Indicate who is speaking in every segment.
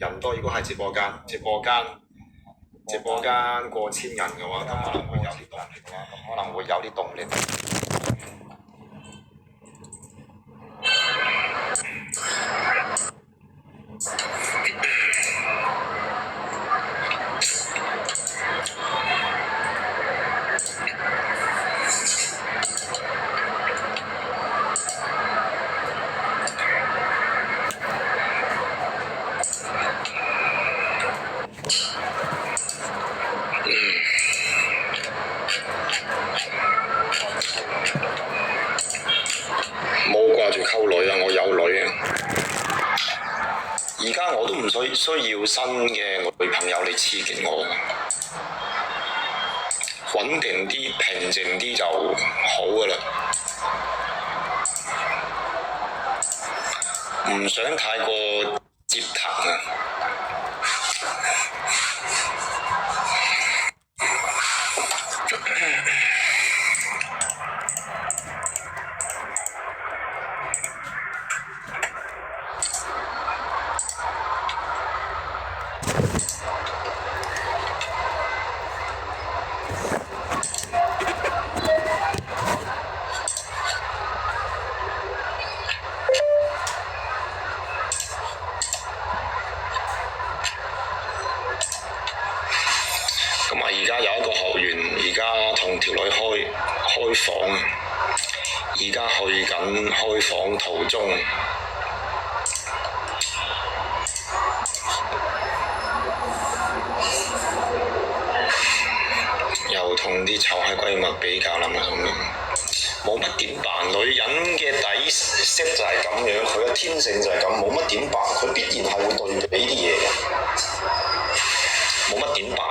Speaker 1: 人多，如果係直播間過千人嘅話，咁可能會有啲動力嘅話，咁可能會有啲動力。冇掛住溝女啊，我有女啊。而家我都唔需要新嘅女朋友嚟刺激我，穩定啲、平靜啲就好㗎啦。唔想太過折騰啊。咁啊！而家有一個學員，而家同條女開房，而家去緊開房途中，又同啲臭閪閨蜜比較啦嘛，咁樣冇乜點辦？女人嘅底色就係咁樣，佢嘅天性就係咁，冇乜點辦？佢必然係會對比啲嘢嘅，冇乜點辦？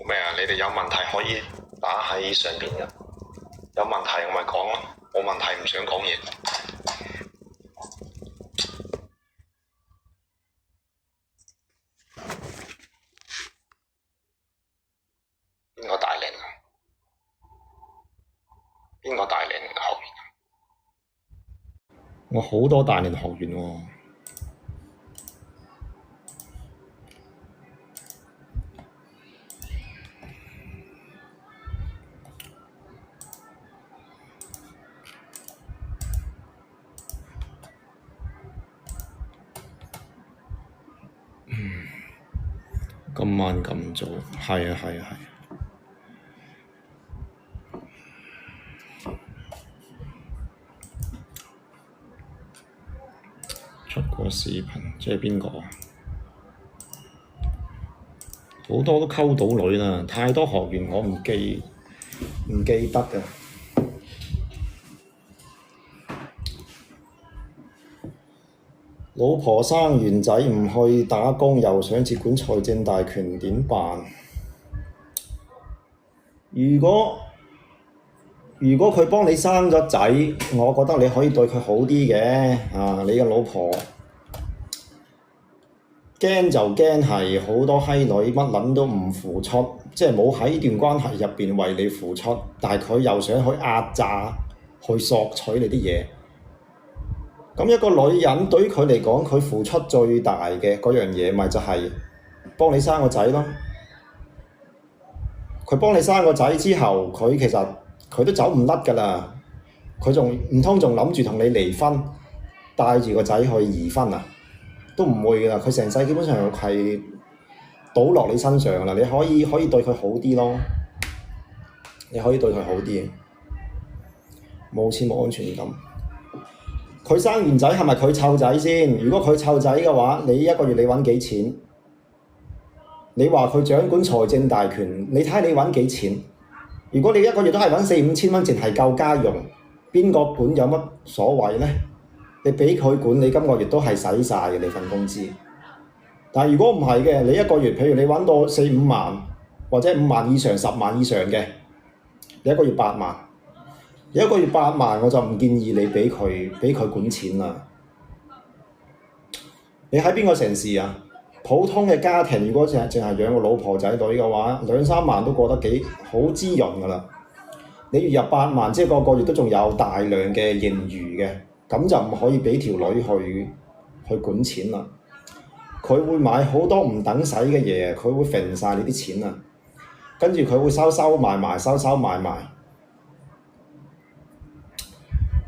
Speaker 1: 咩啊？你哋有問題可以打喺上邊嘅，有問題我咪講咯，冇問題唔想講嘢。邊個大連啊？邊個大連嘅學員？我好多大連學員喎。今晚咁早，係啊。出個視頻，即係邊個啊？好多都溝到女啦，太多學員我唔記得㗎。老婆生完仔唔去打工，又想接管財政大權，點辦？如果佢幫你生咗仔，我覺得你可以對佢好啲嘅。你嘅老婆驚就驚係好多閪女乜撚都唔付出，即係冇喺段關係入邊為你付出，但係佢又想去壓榨、去索取你啲嘢。咁一個女人對於佢嚟講，佢付出最大嘅嗰樣嘢，咪就係幫你生個仔咯。佢幫你生個仔之後，佢其實佢都走唔甩㗎啦。佢仲唔通仲諗住同你離婚，帶住個仔去移婚啊？都唔會㗎啦。佢成世基本上係倒落你身上㗎啦。你可以對佢好啲咯，你可以對佢好啲。冇錢冇安全感。佢生完仔係咪佢湊仔先？如果佢湊仔嘅話，你一個月你揾幾錢？你話佢掌管財政大權，你睇下你揾幾錢？如果你一個月都係揾4-5千蚊，淨係夠家用，邊個管有乜所謂呢？你俾佢管，你今個月都係使晒嘅你份工資。但係如果唔係嘅，你一個月譬如你揾到4-5萬，或者5萬以上、10萬以上嘅，你一個月8萬。一個月8萬，我就唔建議你俾佢管錢啦。你喺邊個城市啊？普通嘅家庭，如果淨係養個老婆仔女嘅話，2-3萬都過得幾好滋潤㗎啦。你月入8萬，即係個月都仲有大量嘅盈餘嘅，咁就唔可以俾條女去管錢啦。佢會買好多唔等使嘅嘢，佢會揈晒你啲錢啊，跟住佢會收埋。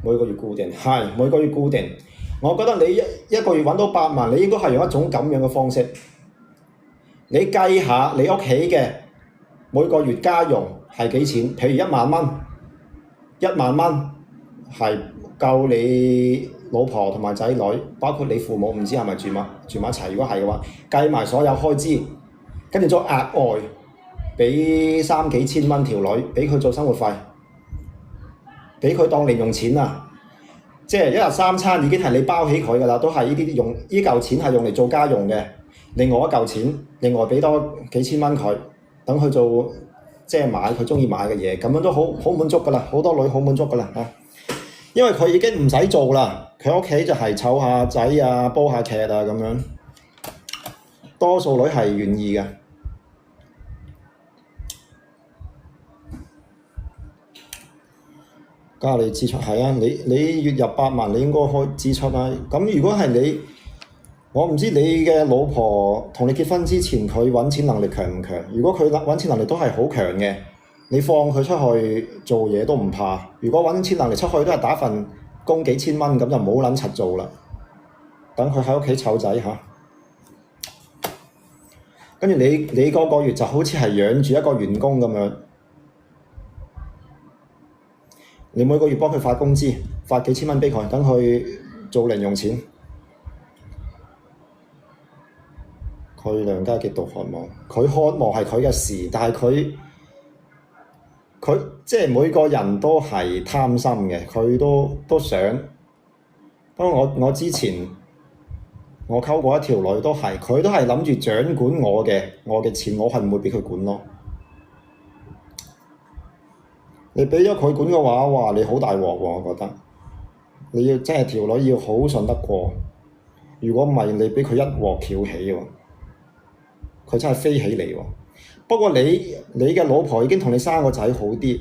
Speaker 1: 每個月固定，每個月固定。我覺得你一個月揾到8萬，你應該係用一種咁樣嘅方式。你計下你屋企嘅每個月家用係幾錢？譬如1萬蚊，1萬蚊係夠你老婆同埋仔女，包括你父母，唔知係咪住埋一齊？如果係嘅話，計埋所有開支，跟住再額外俾3幾千蚊條女，俾佢做生活費。俾佢當零用錢啊！即係1日3餐已經係你包起佢㗎啦，都係呢嚿錢係用嚟做家用嘅。另外一嚿錢，另外俾多幾千蚊佢，等佢做即係買佢鍾意買嘅嘢，咁樣都好滿足㗎啦。好多女好滿足㗎啦嚇，因為佢已經唔使做啦，佢屋企就係湊下仔啊、煲下劇啊咁樣。多數女係願意嘅。加你支出係啊，你月入8萬，你應該開支出啦。咁如果係你，我唔知你嘅老婆同你結婚之前佢揾錢能力強唔強？如果佢揾錢能力都係好強嘅，你放佢出去做嘢都唔怕。如果揾錢能力出去都係打份工幾千蚊，咁就冇撚柒做啦。等佢喺屋企湊仔嚇，跟住你個月就好似係養住一個員工咁樣。你每個月幫佢發工資，發幾千蚊俾佢，等佢做零用錢。佢娘家極度渴望，佢渴望係佢嘅事，但係佢即係每個人都係貪心嘅，佢都想。不過我之前我溝過一條女都係，佢都係諗住掌管我嘅錢，我係唔會俾佢管咯。
Speaker 2: 你俾咗佢管嘅話，哇！你好大鑊喎，我覺得。你要真係條女要好信得過，如果唔係你俾佢一鑊翹起喎，佢真係飛起嚟喎。不過你嘅老婆已經同你生個仔好啲。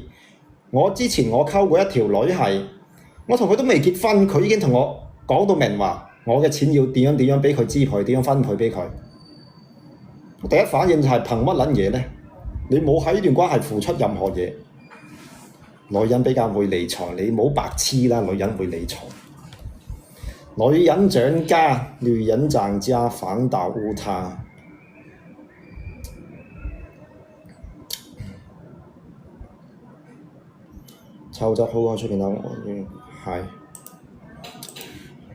Speaker 2: 之前我溝過一條女係，我同佢都未結婚，佢已經同我講到明話，我嘅錢要點樣俾佢支配，點樣分配俾佢。我第一反應就係憑乜撚嘢呢？你冇喺呢段關係付出任何嘢。女人比較會理財，你冇白痴啦！女人會理財，女人掌家，女人漲家，反倒烏他。湊仔好過出邊啦，係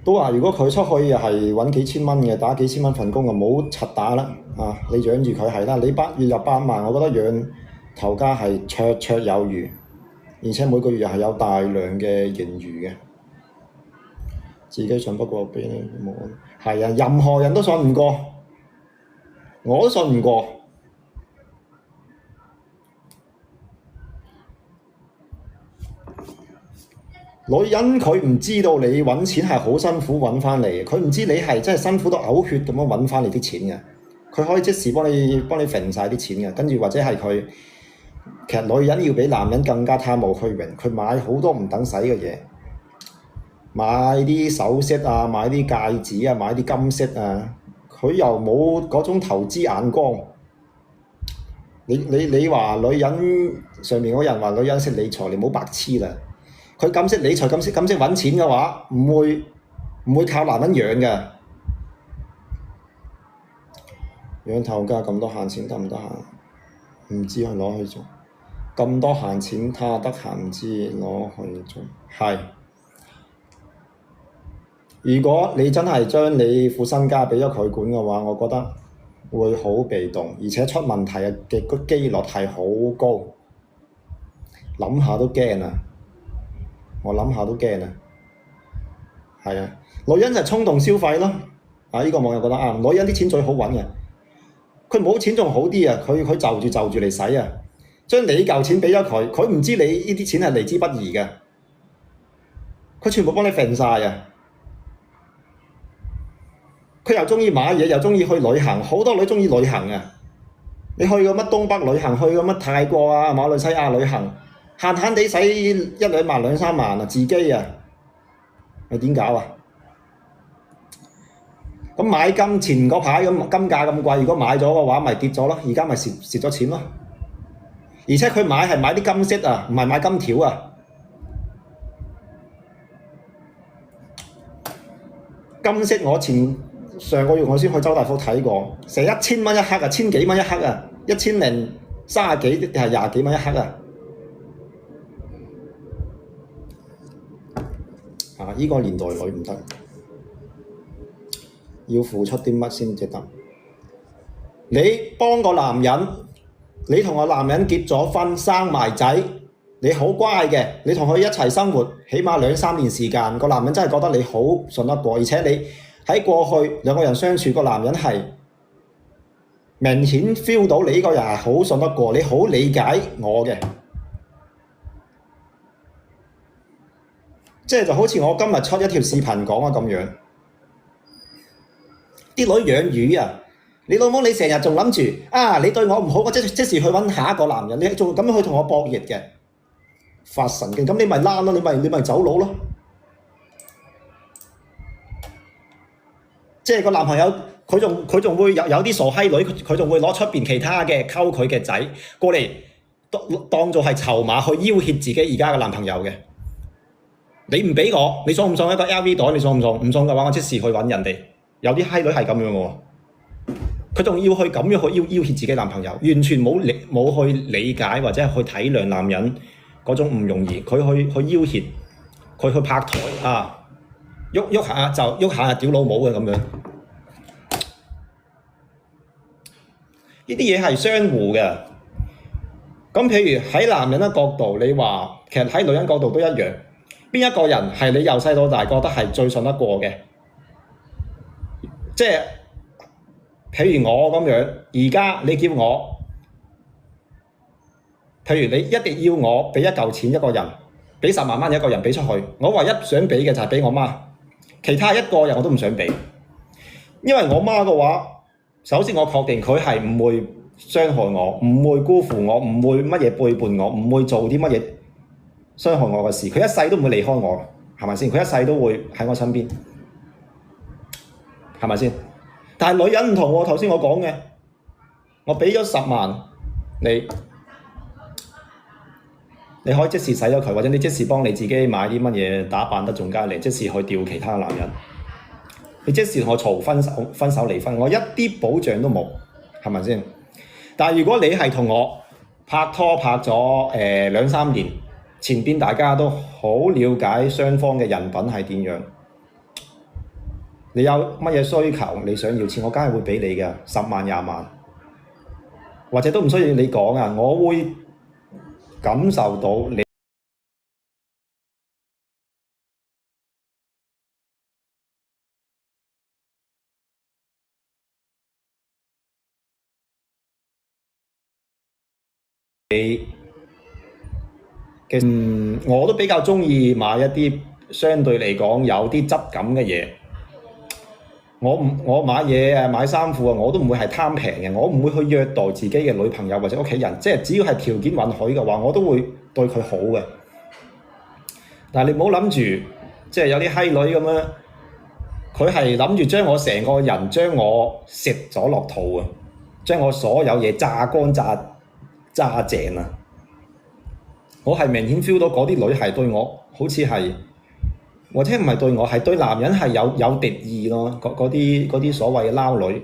Speaker 2: 都話如果佢出去又係揾幾千蚊嘅，打幾千蚊份工就冇柒打啦啊！你養住佢係啦，你月入8萬，我覺得養頭家係綽綽有餘。而且每個月係有大量嘅盈餘嘅，自己信不過俾你冇，係啊，任何人都信唔過，我都信唔過。女人佢唔知道你揾錢係好辛苦揾翻嚟嘅，佢唔知你係真係辛苦到嘔血咁樣揾翻嚟啲錢嘅，佢可以即時幫你揈晒啲錢嘅，跟住或者係佢。其實女人要比男人更加貪慕虛榮，佢買好多唔等使嘅嘢，買啲首飾啊，買啲戒指啊，買啲金飾啊，佢又冇嗰種投資眼光。你話女人上面嗰人話女人識理財，你唔好白痴啦。佢咁識理財，咁識揾錢嘅話，唔會靠男人養嘅。養頭家咁多閒錢得唔得閒？唔知佢攞去做。咁多閒錢，他得閒唔知攞去做。係，如果你真係將你副身家俾咗佢管嘅話，我覺得會好被動，而且出問題嘅機率係好高。諗下都驚啊！我諗下都驚啊！係啊，女人就係衝動消費咯。啊，呢個網友覺得啱，女人啲錢最好揾嘅，佢冇錢仲好啲啊！佢就住嚟使啊！將你嚿錢俾咗佢，佢唔知你呢啲錢係嚟之不易嘅，佢全部幫你揈晒啊！佢又鍾意買嘢，又鍾意去旅行，好多女鍾意旅行啊！你去過乜東北旅行，去過乜泰國啊、馬來西亞旅行，閒閒地使1-2萬、2-3萬啊，自己啊，你點搞啊？咁買金前嗰排咁金價咁貴，如果買咗嘅話，咪跌咗咯，而家咪蝕咗錢咯。而且佢買係買啲金飾啊，唔係買金條啊。金飾我上個月我先去周大福睇過，成1000蚊一克啊，1000幾蚊一克啊，1030幾定係20幾蚊一克啊。啊！依個年代女唔得，要付出啲乜先至得？你幫個男人。你同個男人結咗婚生埋仔，你好乖嘅，你同佢一齊生活，起碼2-3年時間，個男人真係覺得你好信得過，而且你喺過去兩個人相處，個男人係明顯 feel 到你呢個人係好信得過，你好理解我嘅，即係就好似我今日出一條視頻講啊咁樣，啲女養魚啊！你老母你成日仲諗住啊！你對我唔好，我即時去揾下一個男人，你仲咁樣去同我博弈嘅，發神經！咁你咪爛咯，你咪走佬咯。即係個男朋友，佢仲會有啲傻閪女，佢仲會攞出邊其他嘅溝佢嘅仔過嚟當做係籌碼去要挾自己而家嘅男朋友嘅。你唔俾我，你送唔送一個 LV 袋？你送唔送？唔送嘅話，我即時去揾人哋。有啲閪女係咁樣嘅喎。佢仲要去咁樣去要挾自己男朋友，完全冇去理解或者去體諒男人嗰種唔容易。佢去要挾，佢去拍台啊，喐下就喐下屌老母嘅咁樣。呢啲嘢係相互嘅。咁譬如喺男人嘅角度，你話其實喺女人角度都一樣。邊一個人係你由細到大覺得係最信得過嘅？即係。譬如我咁樣，而家你叫我譬如你一定要我俾一嚿錢一個人，俾10萬蚊一個人俾出去，我唯一想俾嘅就係俾我媽，其他一個人我都唔想俾，因為我媽嘅話，首先我確定佢係唔會傷害我，唔會辜負我，唔會乜嘢背叛我，唔會做啲乜嘢傷害我嘅事，佢一世都唔會離開我，係咪先？佢一世都會喺我身邊，係咪先？但係女人唔同喎，頭先我講嘅，我俾咗10萬你可以即時使咗佢，或者你即時幫你自己買啲乜嘢打扮得仲加靚，即時去釣其他男人。你即時同我嘈分手離婚，我一啲保障都冇，係咪先？但係如果你係同我拍拖拍咗2-3年，前邊大家都好了解雙方嘅人品係點樣，你有乜嘢需求，你想要錢，我梗係會俾你嘅，10萬20萬，或者都唔需要你講啊，我會感受到你嘅我都比較鍾意買一啲相對嚟講有啲質感嘅嘢。我買嘢啊，買衫褲啊，我都唔會係貪平嘅，我唔會去虐待自己嘅女朋友或者屋企人，即係只要係條件允許嘅話，我都會對佢好嘅。但係你唔好諗住，即係有啲閪女咁樣，佢係諗住將我成個人將我食咗落肚啊，將我所有嘢榨乾榨淨啊！我係明顯 feel 到嗰啲女係對我好似係，或者唔係對我係對男人係有敵意咯。嗰啲所謂嘅撈女，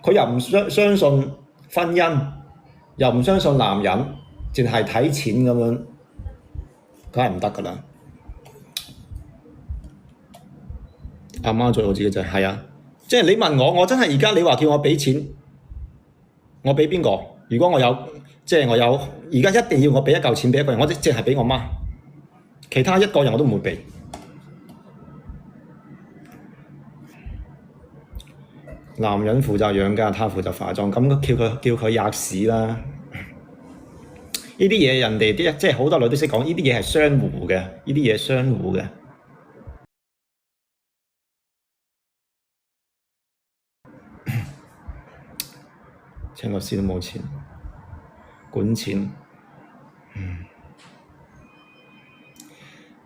Speaker 2: 佢又唔相信婚姻，又唔相信男人，淨係睇錢咁樣，梗係唔得噶啦。阿媽做我自己就係啊，即係你問我真係而家你話叫我俾錢，我俾邊個？如果我有而家一定要我俾一嚿錢俾一個人，我淨係俾我媽，其他一個人我都唔會俾。男人負責養家，他負責化妝，咁叫佢吔屎啦！呢啲嘢人哋啲即係好多女都識講，呢啲嘢係相互嘅，呢啲嘢相互嘅。請個師都冇錢，管錢。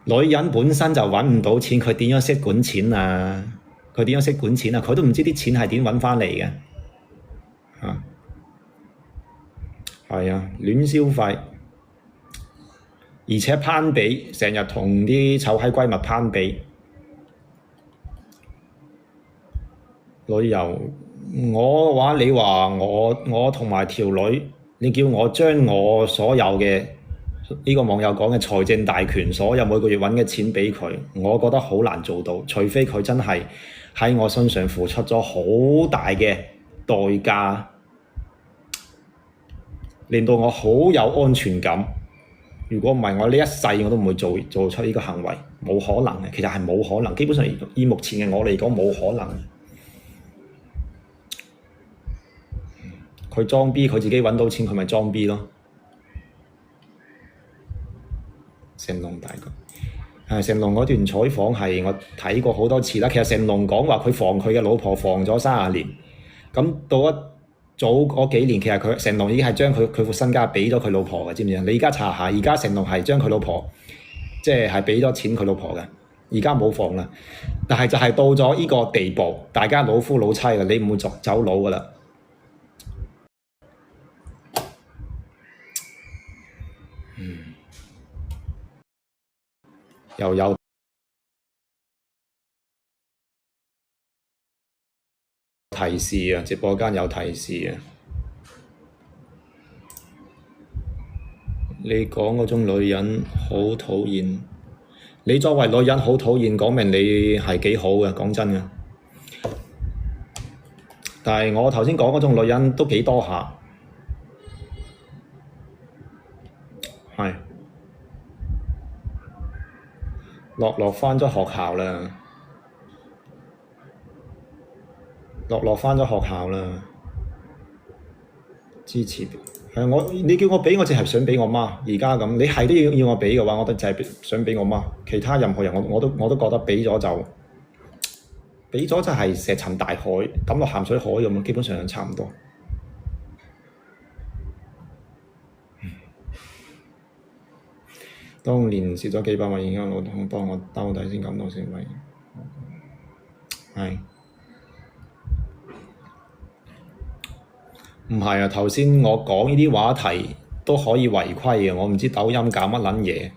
Speaker 2: 女人本身就揾唔到錢，佢點樣識管錢啊？佢點樣識管錢啊？佢都唔知啲錢係點揾返嚟嘅。係啊，亂消費，而且攀比，成日同啲臭閪閨蜜攀比。旅遊，我嘅話，你話我同埋條女，你叫我將我所有嘅呢個網友講嘅財政大權，所有每個月揾嘅錢俾佢，我覺得好難做到，除非佢真係喺我身上付出咗好大嘅代價，令到我好有安全感。如果唔係，我呢一世我都唔會做出呢個行為，冇可能嘅。其實係冇可能，基本上以目前嘅我嚟講冇可能。佢裝 B，佢自己揾到錢，佢咪裝 B 咯。成龍大哥，成龍嗰段採訪係我睇過好多次啦。其實成龍講話佢防佢嘅老婆防咗30年，咁到一早嗰幾年，其實成龍已經係將佢副身家俾咗佢老婆嘅，知唔知啊？你而家查下，而家成龍係將佢老婆即係俾咗錢佢老婆嘅，而家冇防啦。但係就係到咗呢個地步，大家老夫老妻啦，你唔會走佬噶啦。又有提示啊！直播間有提示啊！你講嗰種女人好討厭，你作為女人好討厭，講明你係幾好嘅，講真嘅。但係我頭先講嗰種女人都幾多下，係。樂返咗學校啦，樂返咗學校啦。支持你叫我俾，我淨係想俾我媽。而家咁，你係都要我俾嘅話，我都就係想俾我媽。其他任何人我都覺得俾咗就係石沉大海，抌落鹹水海咁，基本上差唔多。當年蝕咗幾百萬，而家老闆幫我兜底先感到欣慰。係唔係啊？頭先我講呢啲話題都可以違規嘅，我唔知抖音搞乜撚嘢。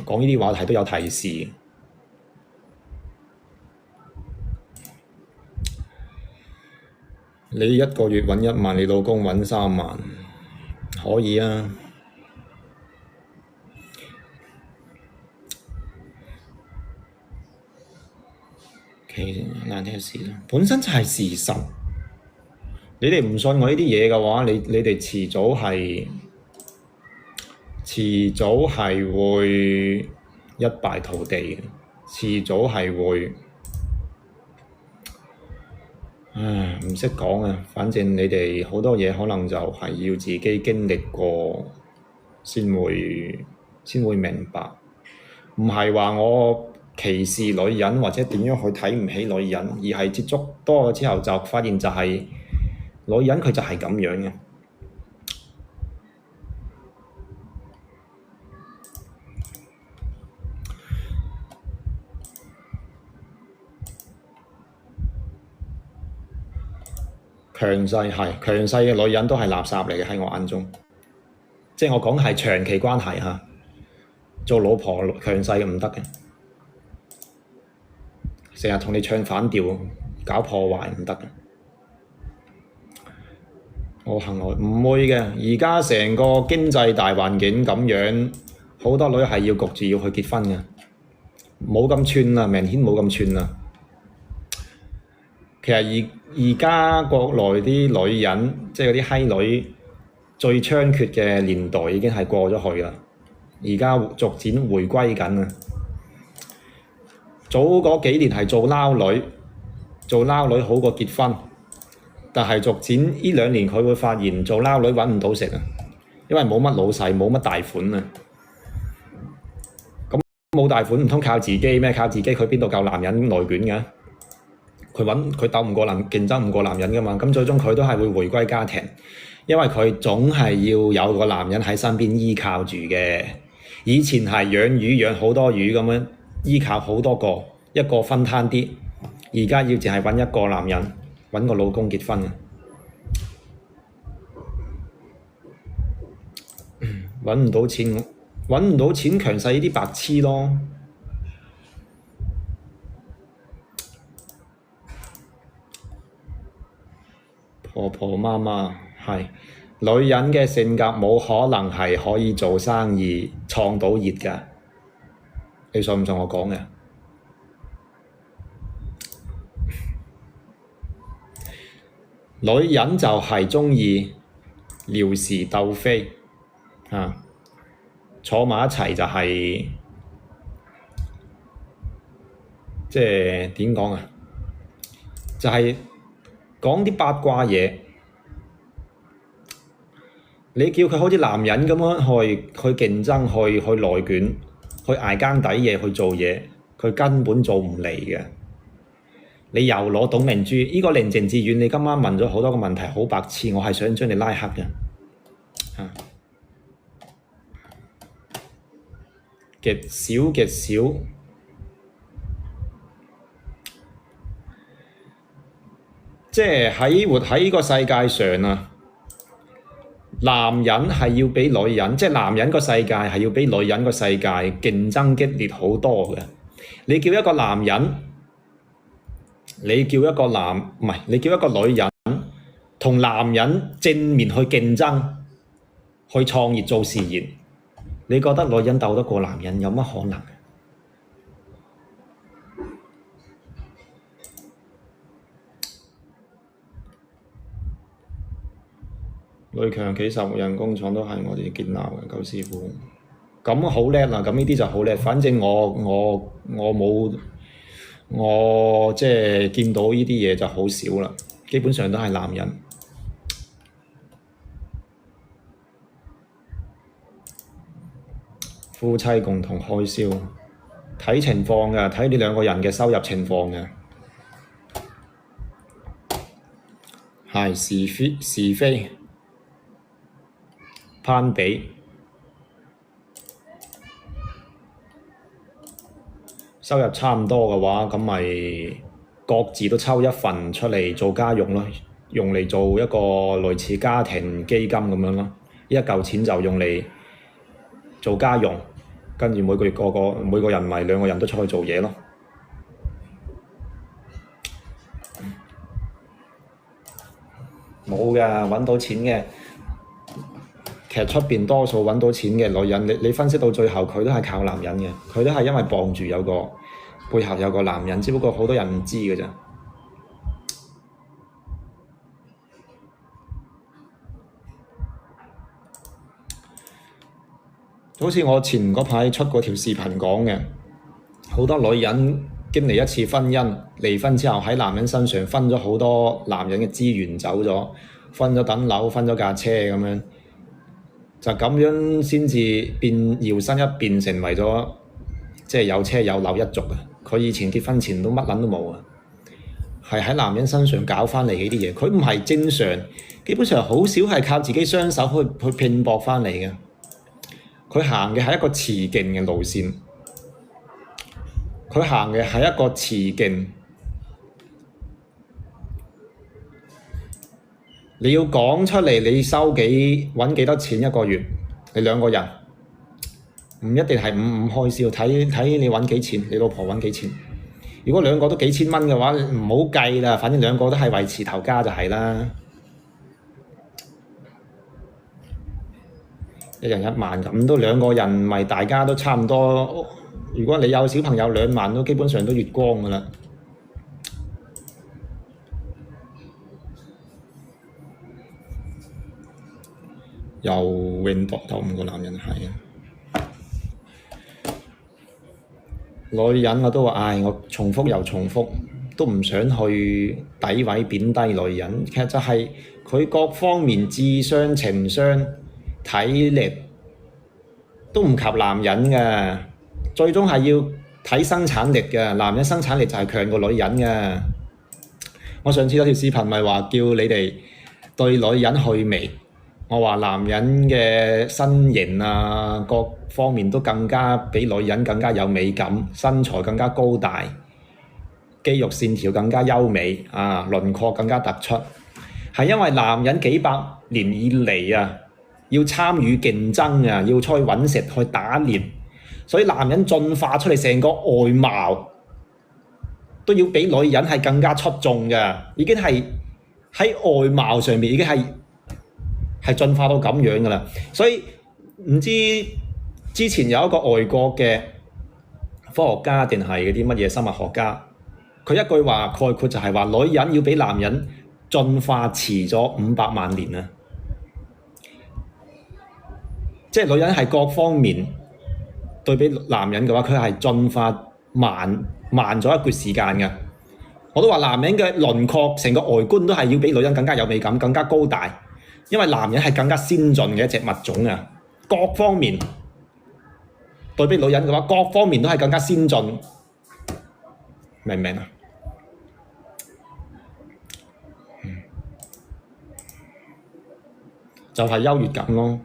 Speaker 2: 講呢啲話題都有提示。你一個月揾1萬，你老公揾3萬，可以啊。難聽嘅事啦，本身就係事實。你哋唔信我呢啲嘢嘅話，你哋遲早係會一敗塗地嘅，遲早係會。唔識講啊，反正你哋好多嘢可能就係要自己經歷過先會明白，唔係話我歧視女人或者點樣去睇唔起女人，而係接觸多咗之後就發現就係女人佢就係咁樣嘅。強勢嘅女人都係垃圾嚟嘅，喺我眼中，即係我講係長期關係嚇，做老婆強勢嘅唔得嘅，成日同你唱反調，搞破壞唔得嘅。我行內唔會嘅，而家成個經濟大環境咁樣，好多女係要焗住要去結婚嘅，冇咁串啦，明顯冇咁串啦。其實而家國內啲女人，即係嗰啲閪女最猖獗嘅年代已經係過咗去啦，而家逐漸回歸緊啊！早嗰幾年係做撈女好過結婚，但係逐漸呢2年佢會發現做撈女揾唔到食啊，因為冇乜老細，冇乜大款啊！咁冇大款唔通靠自己咩？靠自己佢邊度夠男人內捲嘅？佢鬥唔過競爭唔過男人㗎嘛，咁最終佢都係會回歸家庭，因為佢總係要有個男人喺身邊依靠住嘅。以前係養魚養好多魚咁樣依靠好多個，一個分攤啲，而家要淨係揾一個男人，揾個老公結婚嘅。揾唔到錢強勢呢啲白痴咯。婆婆媽媽係女人嘅性格冇可能係可以做生意創到業㗎，你信唔信我講嘅？女人就係鍾意撩事鬥非坐埋一齊就係即係點講啊？就係講啲八卦嘢，你叫佢好似男人咁樣去競爭、去內捲、去捱更抵夜去做嘢，佢根本做唔嚟嘅。你又攞董明珠，呢個寧靜致遠，你今晚問咗好多個問題，好白痴，我係想將你拉黑嘅。極少。即係活喺呢個世界上啊，男人係要比女人，即係男人個世界係要比女人個世界競爭激烈好多嘅。你叫一個男人，你叫一個女人同男人正面去競爭，去創業做事業，你覺得女人鬥得過男人有乜可能？女強幾十人工廠都係我哋建立嘅，舊師傅咁好叻啦！咁呢啲就好叻，反正我冇即係見到呢啲嘢就好少啦，基本上都係男人。夫妻共同開銷，睇情況嘅，睇你兩個人嘅收入情況嘅。係是非攀比，收入差唔多嘅話，咁咪各自都抽一份出嚟做家用咯，用嚟做一個類似家庭基金咁樣咯。一嚿錢就用嚟做家用，跟住每個月每個人咪兩個人都出去做嘢咯。冇㗎，揾到錢嘅，其實出邊多數揾到錢嘅女人，你分析到最後，佢都係靠男人嘅，佢都係因為傍住有個背後有個男人，只不過好多人唔知㗎咋。好似我前嗰排出過條視頻講嘅，好多女人經歷一次婚姻，離婚之後喺男人身上分咗好多男人嘅資源走咗，分咗等樓，分咗架車咁樣，就咁樣先至搖身一變成為咗即係有車有樓一族啊！佢以前結婚前都乜撚都冇啊，係喺男人身上搞翻嚟呢啲嘢，佢唔係正常，基本上好少係靠自己雙手去拼搏翻嚟嘅。佢行嘅係一個雌競嘅路線，佢行嘅係一個雌競。你要講出嚟，你揾幾多錢一個月？你兩個人唔一定係五開銷，睇你揾幾錢，你老婆揾幾錢。如果兩個都幾千蚊嘅話，唔好計啦，反正兩個都係維持頭家就係啦。一人1萬咁都兩個人，咪大家都差唔多。如果你有小朋友2萬都基本上都月光㗎啦。又永博到5個男人係啊，女人我都話，唉，我重複又重複，都唔想去詆毀貶低女人。其實就係佢各方面智商、情商、體力都唔及男人嘅，最終係要睇生產力嘅。男人生產力就係強過女人嘅。我上次有條視頻咪話叫你哋對女人去微，我話男人嘅身形啊，各方面都更加比女人更加有美感，身材更加高大，肌肉線條更加優美啊，輪廓更加突出，係因為男人幾百年以嚟啊，要參與競爭啊，要出去揾食去打獵，所以男人進化出嚟成個外貌都要比女人係更加出眾嘅，已經係喺外貌上面已經係進化到咁樣噶啦。所以唔知之前有一個外國嘅科學家定係嗰啲乜嘢生物學家，佢一句話概括就係話女人要比男人進化遲咗500萬年啊！即係女人係各方面對比男人嘅話，佢係進化慢咗一段時間嘅。我都話男人嘅輪廓成個外觀都係要比女人更加有美感、更加高大，因為男人係更加先進嘅一隻物種啊！各方面對比女人嘅話，各方面都係更加先進，明唔明啊？就係優越感咯。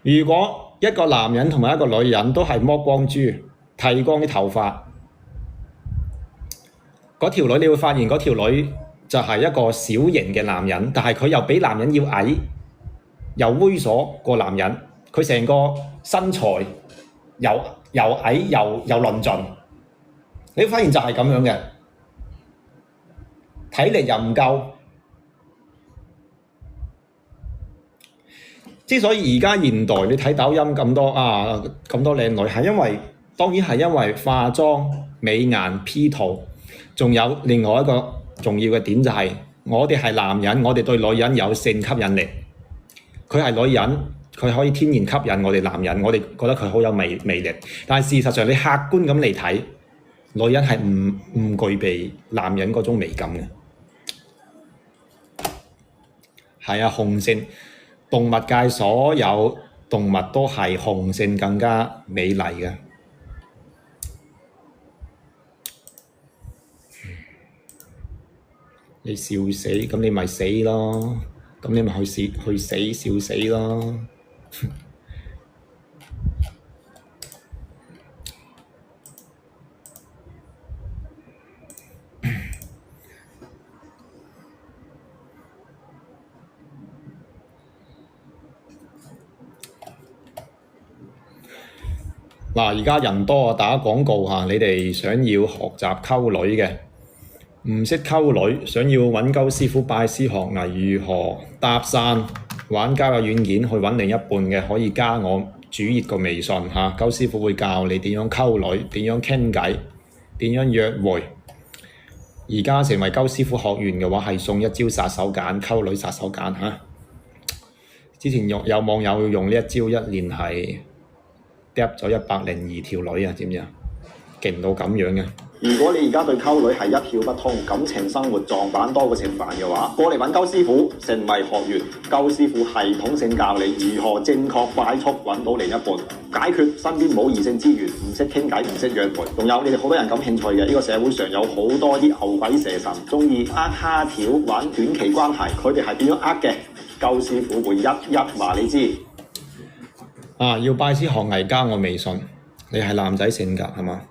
Speaker 2: 如果一個男人同埋一個女人都係剝光豬、剃光啲頭髮，嗰條女你會發現嗰條女就係一個小型嘅男人，但係佢又比男人要矮，又猥瑣過男人，佢成個身材又矮又論盡，你會發現就係咁樣嘅，體力又唔夠。之所以而家現代你睇抖音咁多靚女，係因為當然係因為化妝、美顏、P 圖，仲有另外一個重要嘅點就係我哋係男人，我哋對女人有性吸引力，佢係女人，佢可以天然吸引我哋男人，我哋覺得佢好有魅力。但係事實上你客觀咁嚟睇，女人係唔具備男人嗰種美感嘅。係啊，雄性動物界所有動物都係雄性更加美麗嘅。你笑死，咁你咪死咯，咁你咪去死笑死咯。嗱，而家人多啊，打廣告嚇，你哋想要學習溝女嘅，唔識溝女，想要揾鳩師傅拜師學藝，如何搭訕、玩交友軟件去揾另一半嘅，可以加我主頁個微信嚇，鳩師傅會教你點樣溝女、點樣傾偈、點樣約會。而家成為鳩師傅學員嘅話，係送一招殺手鐧，溝女殺手鐧嚇。之前有網友用呢一招，一年係揼咗102條女啊，知唔知啊？勁到咁樣嘅。
Speaker 3: 如果你而家對溝女係一竅不通，感情生活撞板多過食飯嘅話，過嚟揾鳩師傅，成為學員。鳩師傅系統性教你如何正確快速揾到另一半，解決身邊冇異性資源、唔識傾偈、唔識約會。仲有你哋好多人感興趣嘅，呢個社會上有好多啲牛鬼蛇神，中意呃蝦條、玩短期關係，佢哋係點樣呃嘅？鳩師傅會一一話你知。
Speaker 2: 要拜師學藝加我微信，你係男仔性格係嘛？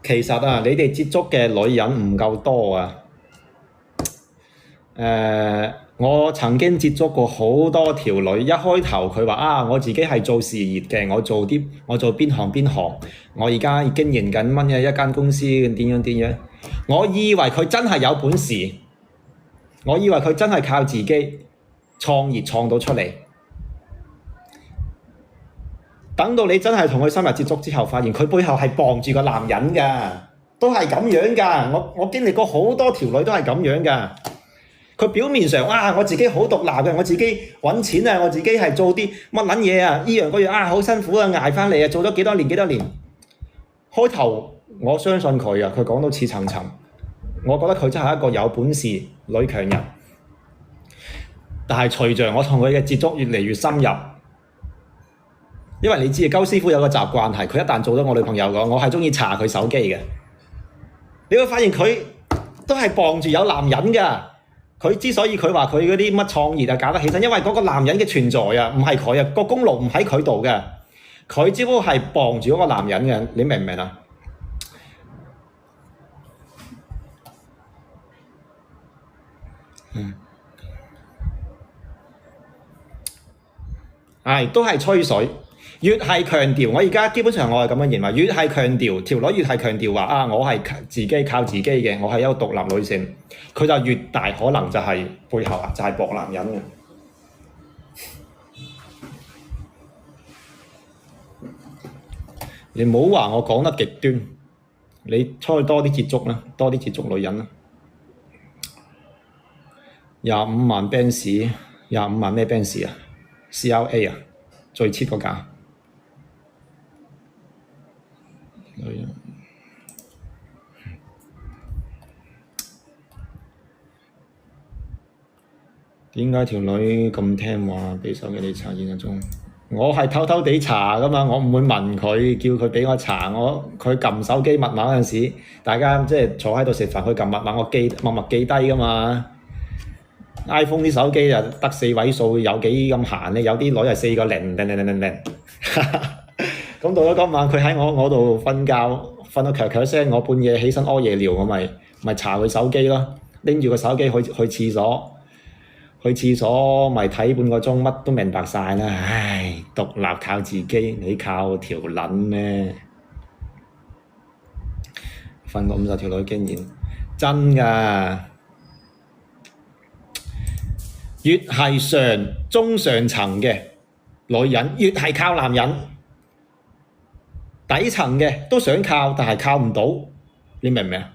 Speaker 2: 其實啊，你哋接觸嘅女人唔夠多啊。我曾經接觸過好多條女，一開頭佢話我自己係做事業嘅，我做邊行，我而家經營緊乜嘢一間公司，點樣。我以為佢真係有本事，我以為佢真係靠自己創業創到出嚟。等到你真係同佢深入接觸之後，發現佢背後係傍住個男人㗎，都係咁樣㗎。我經歷過好多條女都係咁樣㗎。佢表面上我自己好獨立嘅，我自己揾錢啊，我自己係做啲乜撚嘢啊，依樣嗰樣好辛苦啊，捱翻嚟啊，做咗幾多年。開頭我相信佢啊，佢講到似層層，我覺得佢真係一個有本事女強人。但係隨着我同佢嘅接觸越嚟越深入。因為你知鳩師傅有個習慣係，佢一旦做咗我女朋友嘅，我係鍾意查佢手機嘅。你會發現佢都係傍住有男人㗎。佢之所以佢話佢嗰啲乜創業搞得起身，因為嗰個男人嘅存在啊，唔係佢啊，個功勞唔喺佢度嘅。佢只不過係傍住嗰個男人嘅，你明唔明啊？都係吹水。越係強調，我而家基本上我係咁樣認為，越係強調條女越係強調話我係自己靠自己嘅，我係一個獨立女性，佢就越大可能就係背後就係搏男人嘅。你唔好話我講得極端，你出去多啲接觸啦，多啲接觸女人啦。25萬 Benz，25萬咩 Benz 啊 ？CLA 啊，最 cheap 嗰架。點解條女咁聽話，俾手機你查2個鐘？我係偷偷地查㗎嘛，我唔會問佢，叫佢俾我查。佢撳手機密碼嗰陣時，大家即係坐喺度食飯，佢撳密碼，我默默記低㗎嘛。iPhone 啲手機就得4位數，有幾咁閒咧？有啲女係4個零。咁到咗嗰晚，佢喺我度瞓覺，瞓到咳聲，我半夜起身屙夜尿，我咪查佢手機咯，拎住個手機去廁所，咪睇半個鐘，乜都明白晒啦。唉，獨立靠自己，你靠條撚咩？瞓過50條女經驗，真㗎。越係中上層嘅女人，越係靠男人。底層嘅都想靠，但係靠唔到，你明唔明啊？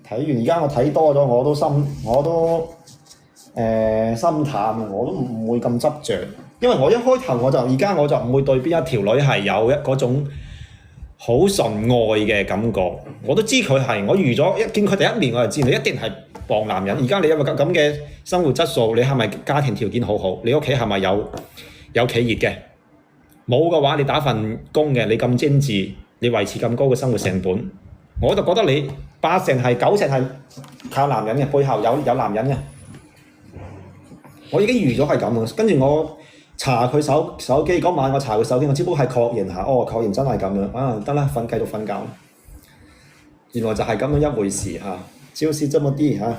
Speaker 2: 睇完而家我睇多咗，我都心淡，我都唔會咁執着，因為我一開頭而家我就唔會對邊一條女係有嗰種好純愛嘅感覺。我都知佢係，我預咗一見佢第一面我就知你一定係傍男人。而家你有個咁嘅生活質素，你係咪家庭條件好好？你屋企係咪有企業嘅？冇嘅話，你打份工嘅，你咁精緻，你維持咁高嘅生活成本，我就覺得你8成係9成係靠男人嘅，背後有男人嘅。我已經預咗係咁，跟住我查佢手機嗰晚，我查佢手機，我只不過係確認下，確認真係咁樣啊，得啦，繼續瞓覺。原來就係咁樣一回事嚇，就是這麼啲嚇。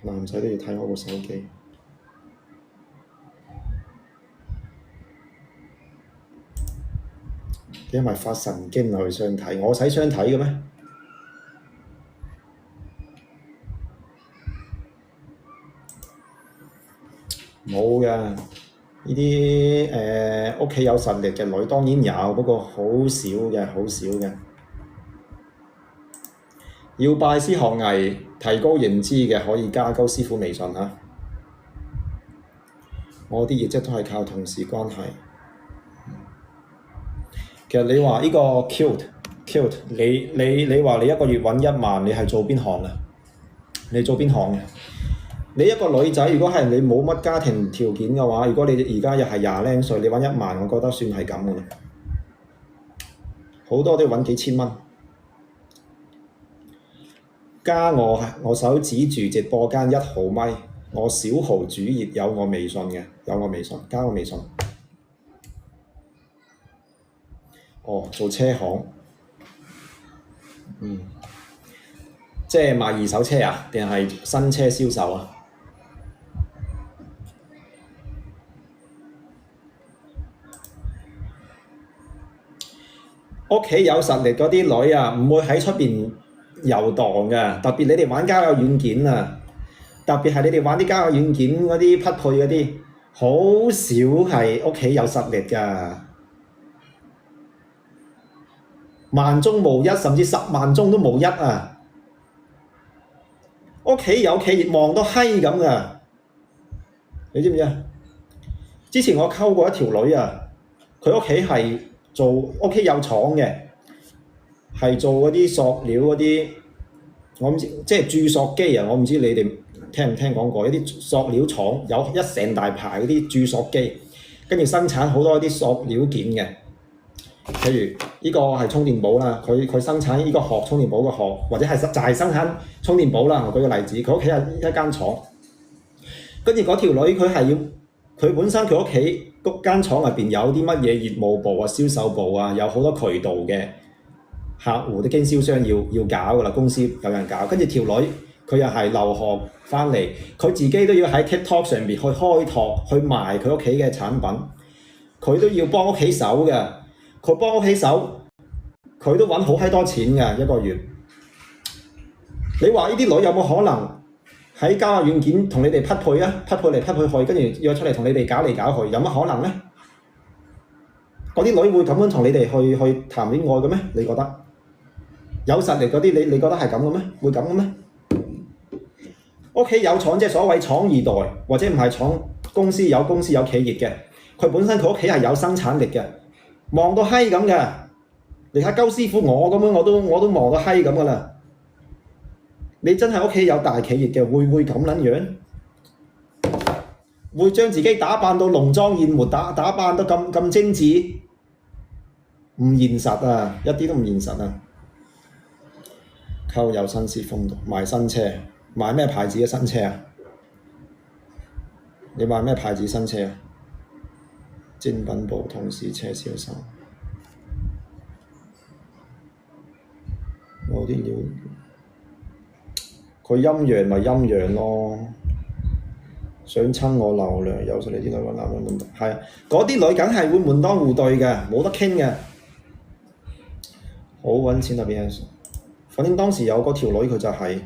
Speaker 2: 男仔都要睇我個手機。因為發神經去相睇，我使相睇嘅咩？冇嘅，呢啲屋企有實力嘅女當然有，不過好少嘅，好少嘅。要拜師學藝、提高認知嘅，可以加鳩師傅微信嚇。我啲業績都係靠同事關係。其實你話呢個 cute，你話你一個月揾1萬，你係做邊行啊？你做邊行嘅？你一個女仔，如果係你冇乜家庭條件嘅話，如果你而家又係20零歲，你揾1萬，我覺得算係咁嘅啦。好多都要揾幾千蚊。加我手指住直播間1毫米，我小號主頁有我微信嘅，有我微信，加我微信。做車行，即係賣二手車啊？定係新車銷售啊？屋企有實力嗰啲女啊，唔會喺出邊遊蕩嘅。特別你哋玩交友軟件啊，特別係你哋玩啲交友軟件嗰啲匹配嗰啲，好少係屋企有實力㗎。萬中無一，甚至10萬中都無一啊！屋企有企業望到閪咁噶，你知唔知啊？之前我溝過一條女啊，佢屋企係做屋企有廠嘅，係做嗰啲塑料嗰啲，我唔知即係注塑機啊！我唔知你哋聽唔聽講過？一啲塑料廠有一成大排嗰啲注塑機，跟住生產好多啲塑料件嘅。譬如呢個係充電寶啦，佢生產呢個殼充電寶個殼，或者係就係生產充電寶啦。我舉個例子，佢屋企係一間廠，跟住嗰條女佢本身佢屋企嗰間廠入邊有啲乜嘢業務部啊、銷售部啊，有好多渠道嘅客戶啲經銷商要搞噶啦，公司有人搞。跟住條女佢又係留學翻嚟，佢自己都要喺 TikTok 上邊去開拓去賣佢屋企嘅產品，佢都要幫屋企手嘅。佢幫屋企手，佢都揾好閪多錢㗎一個月。你話呢啲女有冇可能喺交友軟件同你哋匹配啊？匹配嚟匹配去，跟住約出嚟同你哋搞嚟搞去，有乜可能呢？嗰啲女會咁樣同你哋去談戀愛嘅咩？你覺得有實力嗰啲，你覺得係咁嘅咩？會咁嘅咩？屋企有廠即係所謂廠二代，或者唔係廠公司有企業嘅，佢本身佢屋企係有生產力嘅。望到閪咁嘅，你睇鳩師傅我咁樣我都望到閪咁噶啦。你真係屋企有大企業嘅，會咁撚樣？會將自己打扮到濃妝豔抹，打扮到咁精緻？唔現實啊，一啲都唔現實啊！溝有紳士風度，賣新車，賣咩牌子嘅新車啊？你賣咩牌子新車啊？精品部同事車銷售，我啲料，佢陰陽咪陰陽咯，想親我流量，有時你啲女揾男人咁，係啊，嗰啲女梗係會門當戶對嘅，冇得傾嘅，好揾錢特別係，反正當時有嗰條女佢就係、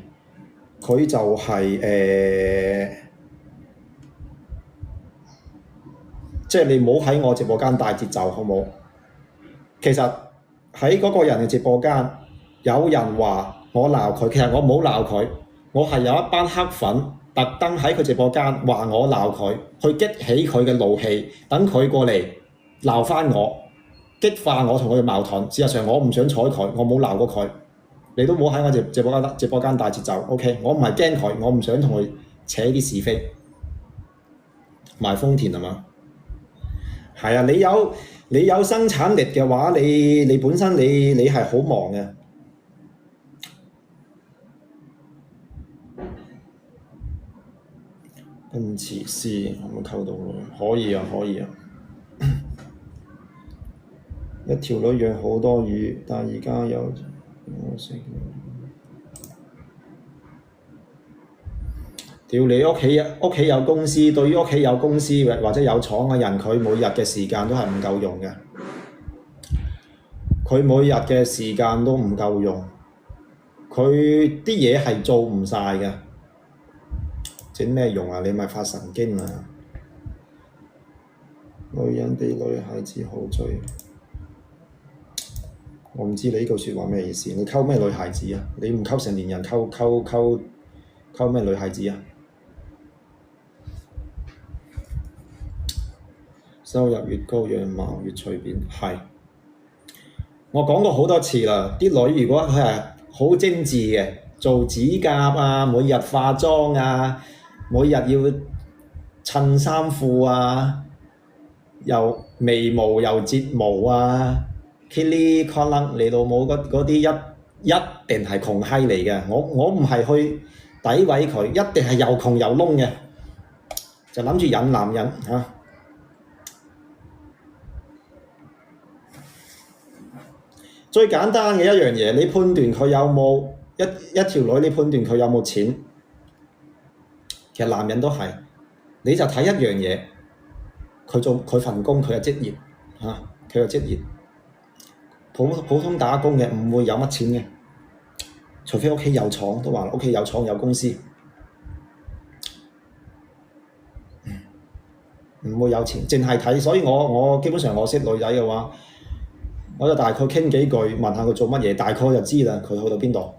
Speaker 2: 即係你唔好喺我直播間帶節奏，好冇？其實喺嗰個人嘅直播間，有人話我鬧佢，其實我冇鬧佢，我係有一班黑粉特登喺佢直播間話我鬧佢，去激起佢嘅怒氣，等佢過嚟鬧翻我，激化我同佢嘅矛盾。事實上我唔想睬佢，我冇鬧過佢。你都冇喺我直播間帶節奏 ，OK？ 我唔係驚佢，我唔想同佢扯啲是非。賣豐田係嘛？係啊，你有生產力嘅話，你本身你係好忙嘅。奔馳 C 可唔可以溝到女？可以啊，可以啊。一條女養好多魚，但而家有屌你屋企有公司，對於屋企有公司或者有廠嘅人，佢每日嘅時間都係唔夠用嘅。佢每日嘅時間都唔夠用，佢啲嘢係做唔晒嘅。整咩用啊？你咪發神經啊！女人比女孩子好追。我唔知你呢句説話咩意思？你溝咩女孩子啊？你唔溝成年人，溝咩女孩子啊？收入越高，樣貌越隨便，係。我講過好多次啦，啲女如果佢係好精緻嘅，做指甲啊，每日化妝啊，每日要襯衫褲啊，又眉毛又睫毛啊。Kili Colin 你老母嗰啲一定係窮閪嚟嘅，我唔係去詆毀佢，一定係又窮又窿嘅，就諗住引男人嚇。最簡單嘅一樣嘢，你判斷佢有冇一條女，你判斷佢有冇錢，其實男人都係，你就睇一樣嘢，佢份工，佢嘅職業嚇，佢嘅職業。普通打工嘅唔會有乜錢嘅，除非屋企有廠，都話屋企有廠有公司，唔會有錢，淨係睇。所以我基本上我識女仔嘅話，我就大概傾幾句，問下佢做乜嘢，大概就知啦，佢去到邊度。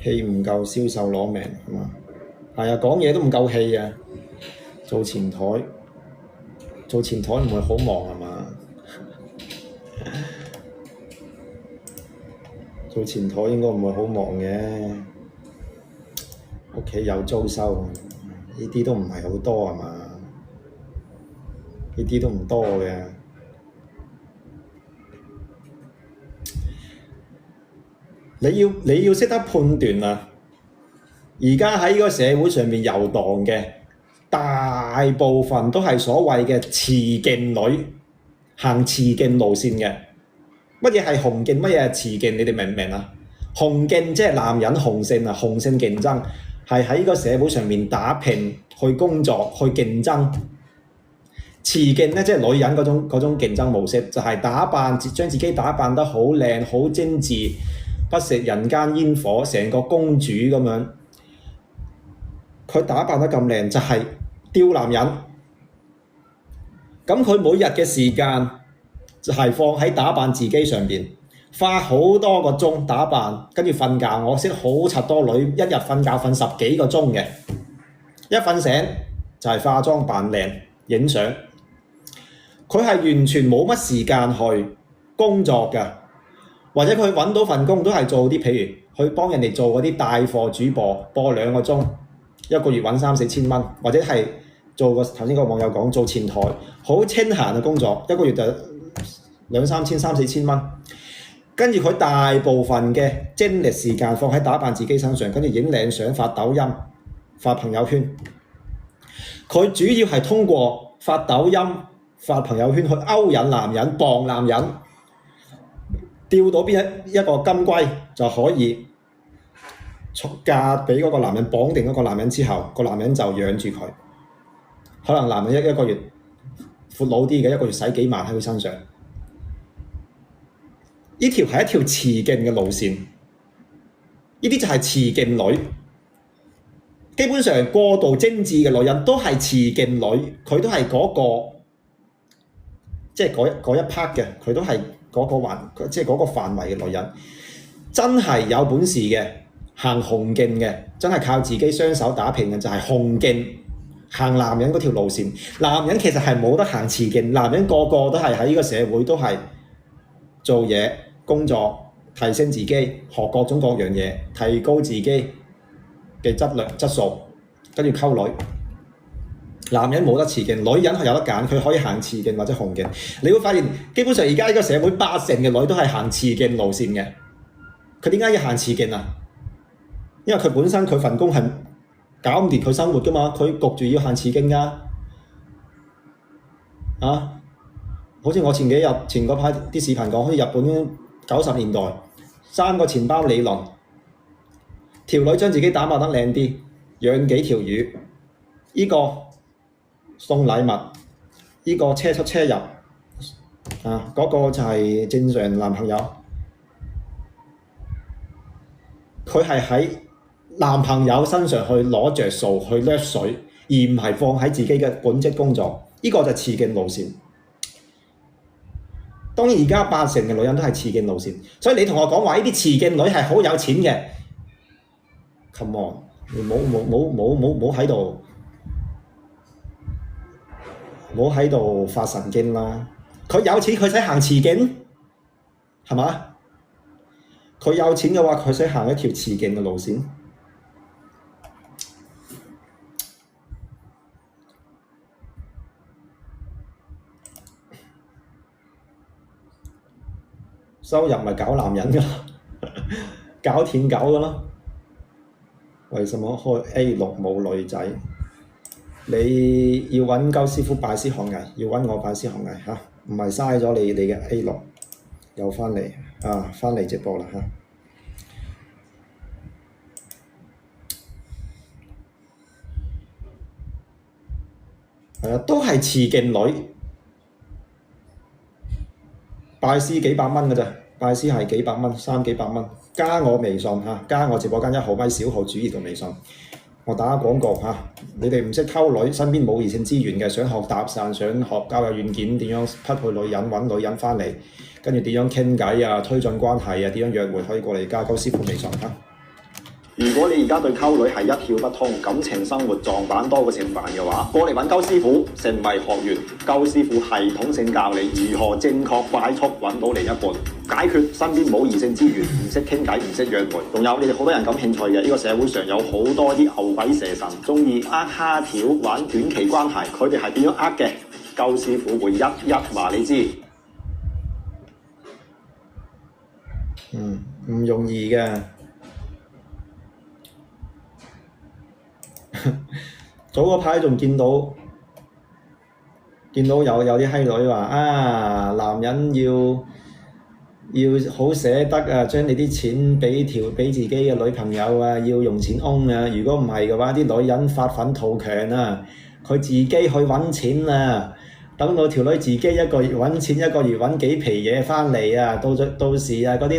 Speaker 2: 氣唔夠，銷售攞命係嘛？係啊，講嘢都唔夠氣啊！做前台唔係好忙係嘛？做前台應該唔會好忙嘅，屋企有租收，呢啲都唔係好多係嘛？呢啲都唔多嘅。你要識得判斷啊！而家喺呢個社會上面遊蕩嘅大部分都係所謂嘅雌競女，行雌競路線嘅。乜嘢係雄競？乜嘢係雌競？你哋明唔明啊？雄競即係男人雄性啊，雄性競爭係喺呢個社會上面打拼、去工作、去競爭。雌競咧即係女人嗰種競爭模式，就係打扮，將自己打扮得好靚、好精緻。不食人間煙火，成個公主咁樣，佢打扮得咁靚就係刁男人。咁佢每日嘅時間就係放喺打扮自己上邊，花好多個鐘打扮，跟住瞓覺。我識好柒多女，一日瞓覺瞓10幾個鐘嘅，一瞓醒就係化妝扮靚影相。佢係完全冇乜時間去工作㗎。或者佢揾到份工都係做啲，譬如去幫人哋做嗰啲帶貨主播2個鐘，一個月揾3-4千蚊，或者係做個頭先個網友講做前台，好清閒嘅工作，一個月就2-3千、3-4千蚊。跟住佢大部分嘅精力時間放喺打扮自己身上，跟住影靚相發抖音、發朋友圈。佢主要係通過發抖音、發朋友圈去勾引男人、傍男人。釣到邊一個金龜就可以嫁俾嗰個男人，綁定嗰個男人之後，個男人就養住佢。可能男人一個月闊佬啲嘅，一個月使幾萬喺佢身上。呢條係一條雌競嘅路線，呢啲就係雌競女。基本上過度精緻嘅女人都係雌競女，佢都係嗰、個即係嗰一 part 嘅，佢都係嗰個即係嗰個範圍嘅女人。真係有本事嘅，行紅徑嘅，真係靠自己雙手打拼嘅，就係紅徑，行男人嗰條路線。男人其實係冇得行雌競，男人個個都係喺呢個社會都係做嘢、工作、提升自己、學各種各樣嘢，提高自己嘅質素，跟住溝女。男人冇得雌競，女人係有得揀，佢可以行雌競或者紅徑。你會發現，基本上而家呢個社會80%嘅女都係行雌競路線嘅。佢點解要行雌競啊？因為佢本身佢份工係搞唔掂佢生活噶嘛，佢焗住要行雌競噶。啊，好似我前嗰排啲視頻講，好似日本90年代3個錢包理論，條女將自己打扮得靚啲，養幾條魚，呢個送禮物，呢個車出車入，啊嗰個就係正常男朋友。佢係喺男朋友身上去攞着數去掠水，而唔係放喺自己嘅本職工作。呢個就係雌競路線。當然而家80%嘅女人都係雌競路線，所以你同我講話呢啲雌競女係好有錢嘅 ，come on， 你冇喺度發神經啦！佢有錢佢使行雌競係嘛？佢有錢嘅話，佢使行一條雌競嘅路線。收入咪搞男人㗎，搞舔狗㗎咯。為什麼開 A6冇女仔？你要揾鳩師傅拜師學藝，要揾我拜師學藝嚇，唔係嘥咗你嘅 A6。又翻嚟啊！翻嚟直播啦嚇。係啊，都係雌競女，拜師幾百蚊㗎咋？拜師係幾百蚊，3幾百蚊。加我微信嚇，加我直播間1號咪小號主頁嘅微信。我打廣告嚇，你哋唔識溝女，身邊冇異性資源嘅，想學搭訕，想學交友軟件，點樣匹配女人，揾女人翻嚟，跟住點樣傾偈啊，推進關係啊，點樣約會，可以過嚟加鳩師傅微信嚇。
Speaker 3: 如果你而家對溝女係一竅不通，感情生活撞板多過食飯嘅話，過嚟揾鳩師傅，成為學員，鳩師傅系統性教你如何正確快速揾到另一半，解決身邊冇異性資源，唔識傾偈，唔識約會。仲有你哋好多人感興趣嘅，呢個社會上有好多啲牛鬼蛇神，中意呃蝦條玩短期關係，佢哋係點樣呃嘅？鳩師傅會一一話你知。
Speaker 2: 唔容易嘅。早嗰排仲見到有啲閪女話啊，男人要好捨得啊，將你啲錢俾自己嘅女朋友啊，要用錢翁啊。如果唔係嘅話，啲女人發奮圖強啊，佢自己去揾錢啊。等到條女自己一個月揾錢，一個月揾幾皮嘢翻嚟啊，到時啊嗰啲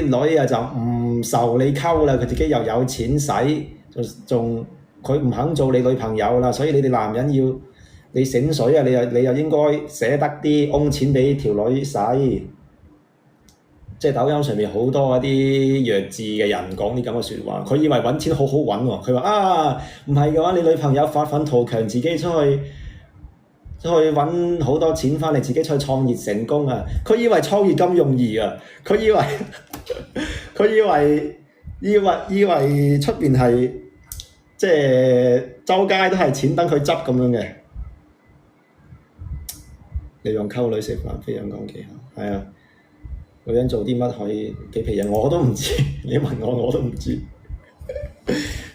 Speaker 2: 女啊就唔受你溝啦，佢自己又有錢使。仲佢唔肯做你女朋友啦，所以你哋男人要你醒水啊！你又應該捨得啲翁錢俾條女使。即係抖音上面好多一啲弱智嘅人講啲咁嘅説話，佢以為揾錢好好揾喎。佢話啊，唔係嘅話，你女朋友發奮圖強，自己出去揾好多錢翻嚟，自己出去創業成功啊！佢以為創業咁容易啊！佢以為出邊係即係周街都係錢等佢執咁樣嘅。你用溝女食飯，非常講技巧，係啊！女人做啲乜可以幾皮嘢，我都唔知。你問我都唔知。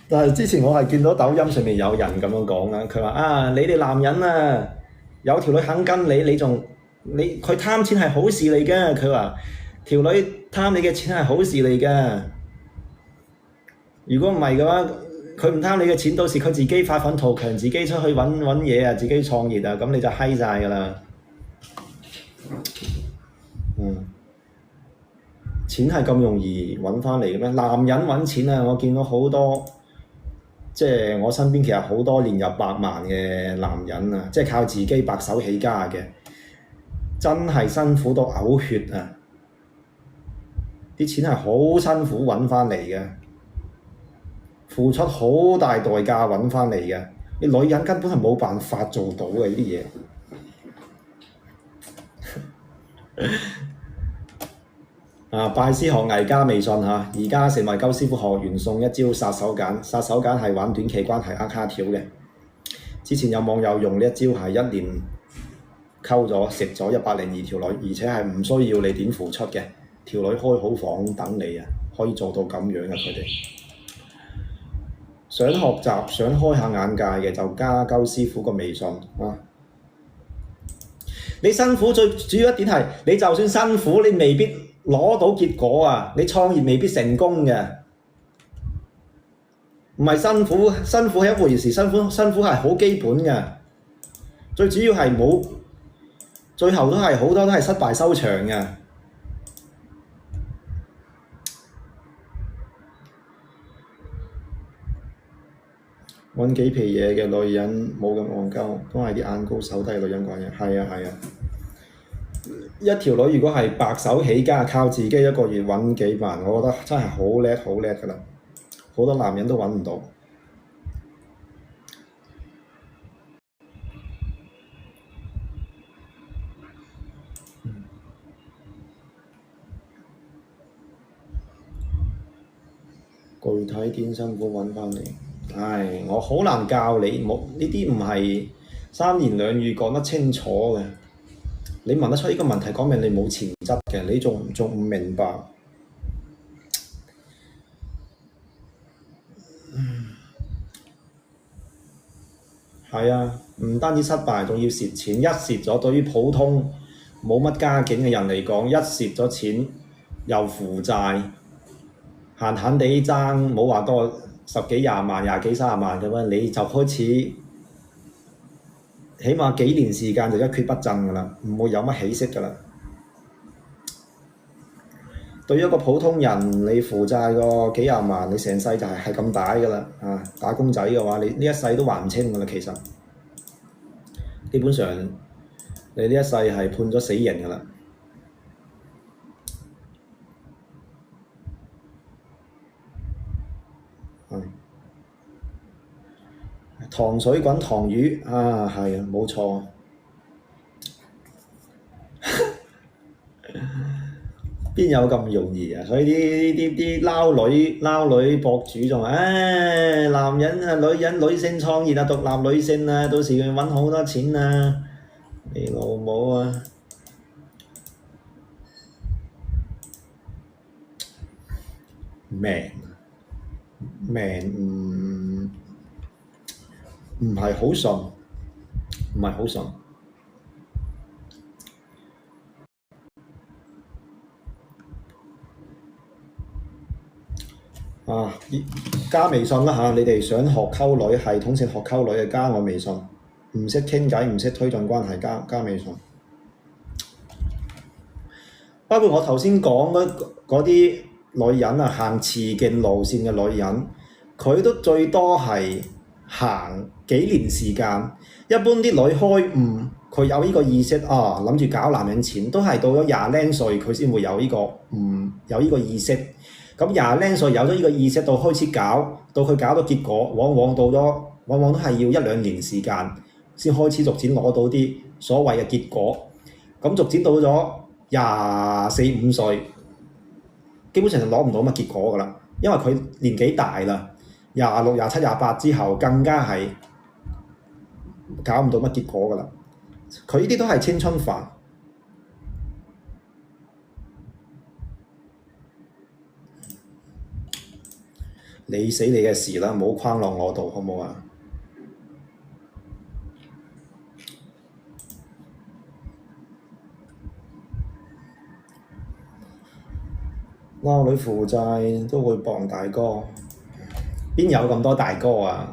Speaker 2: 但係之前我係見到抖音上面有人咁樣講啦，佢話啊，你哋男人啊，有條女肯跟你佢貪錢係好事嚟嘅。佢話條女貪你嘅錢係好事嚟嘅。如果唔係嘅話，佢唔貪你嘅錢，到時佢自己發奮圖強，自己出去揾嘢啊，自己創業啊，咁你就閪晒㗎啦。錢係咁容易揾翻嚟嘅咩？男人揾錢啊，我見到好多即係我身邊其實好多年入百萬嘅男人啊，即係靠自己白手起家嘅，真係辛苦到嘔血啊！啲錢係好辛苦揾翻嚟嘅，付出好大代價揾翻嚟嘅。你女人根本係冇辦法做到嘅呢啲嘢。拜師學藝加微信嚇，而家成為鳩師傅學員送一招殺手鐧。殺手鐧係玩短期關係呃卡條嘅。之前有網友用呢一招係一年溝咗食咗102條女，而且係唔需要你點付出嘅，條女開好房等你啊，可以做到咁樣嘅佢哋。想學習想開下眼界嘅就加鳩師傅個微信啊！你辛苦最主要一點係，你就算辛苦，你未必攞到結果啊！你創業未必成功嘅，唔係辛苦，辛苦係一回事，辛苦係好基本嘅。最主要係冇，最後都係好多都係失敗收場嘅。揾幾皮嘢嘅女人冇咁戇鳩，都係啲眼高手低嘅女人講嘢。係啊係啊，一條女如果係白手起家，靠自己一個月揾幾萬，我覺得真係好叻好叻㗎啦，好多男人都揾唔到。具體點辛苦揾翻嚟？唉，我好難教你，冇呢啲唔係三言兩語講得清楚嘅。你問得出呢個問題，講明你冇潛質嘅，你仲唔明白？係啊，唔單止失敗，仲要蝕錢。一蝕咗，對於普通冇乜家境嘅人嚟講，一蝕咗錢又負債，閒閒地爭，冇話多10幾20萬、20幾30萬咁樣，你就開始起碼幾年時間就一蹶不振㗎啦，唔會有乜起色㗎啦。對於一個普通人，你負債個幾廿萬，你成世就係咁打㗎啦。打工仔嘅話，你呢一世都還唔清㗎啦。其實基本上你呢一世係判咗死刑㗎啦。糖水滾糖魚啊，係啊，冇錯。邊有咁容易啊？所以啲撈女博主仲話，男人啊、女人、女性創業啊、獨立女性啊，到時佢揾好多錢啊！你老母啊！命唔係好順，唔係好順。加微信啦嚇！你哋想學溝女，系統性學溝女嘅，加我微信。唔識傾偈，唔識推進關係，加微信。包括我頭先講嗰啲女人啊，行持勁路線嘅女人，佢都最多係行幾年時間。一般啲女開悟，佢有呢個意識啊，諗住搞男人錢，都係到咗20零歲佢先會有呢個有呢個意識。咁20零歲有咗呢個意識，到開始搞，到佢搞到結果，往往都係要1-2年時間先開始逐漸攞到啲所謂嘅結果。咁逐漸到咗24-25歲，基本上就攞唔到乜結果㗎啦，因為佢年紀大啦，26、27、28之後更加係搞唔到乜結果㗎啦。佢呢啲都係青春飯。你死你嘅事啦，唔好框落我度，好唔好啊？撈女負債都會傍大哥，邊有咁多大哥啊？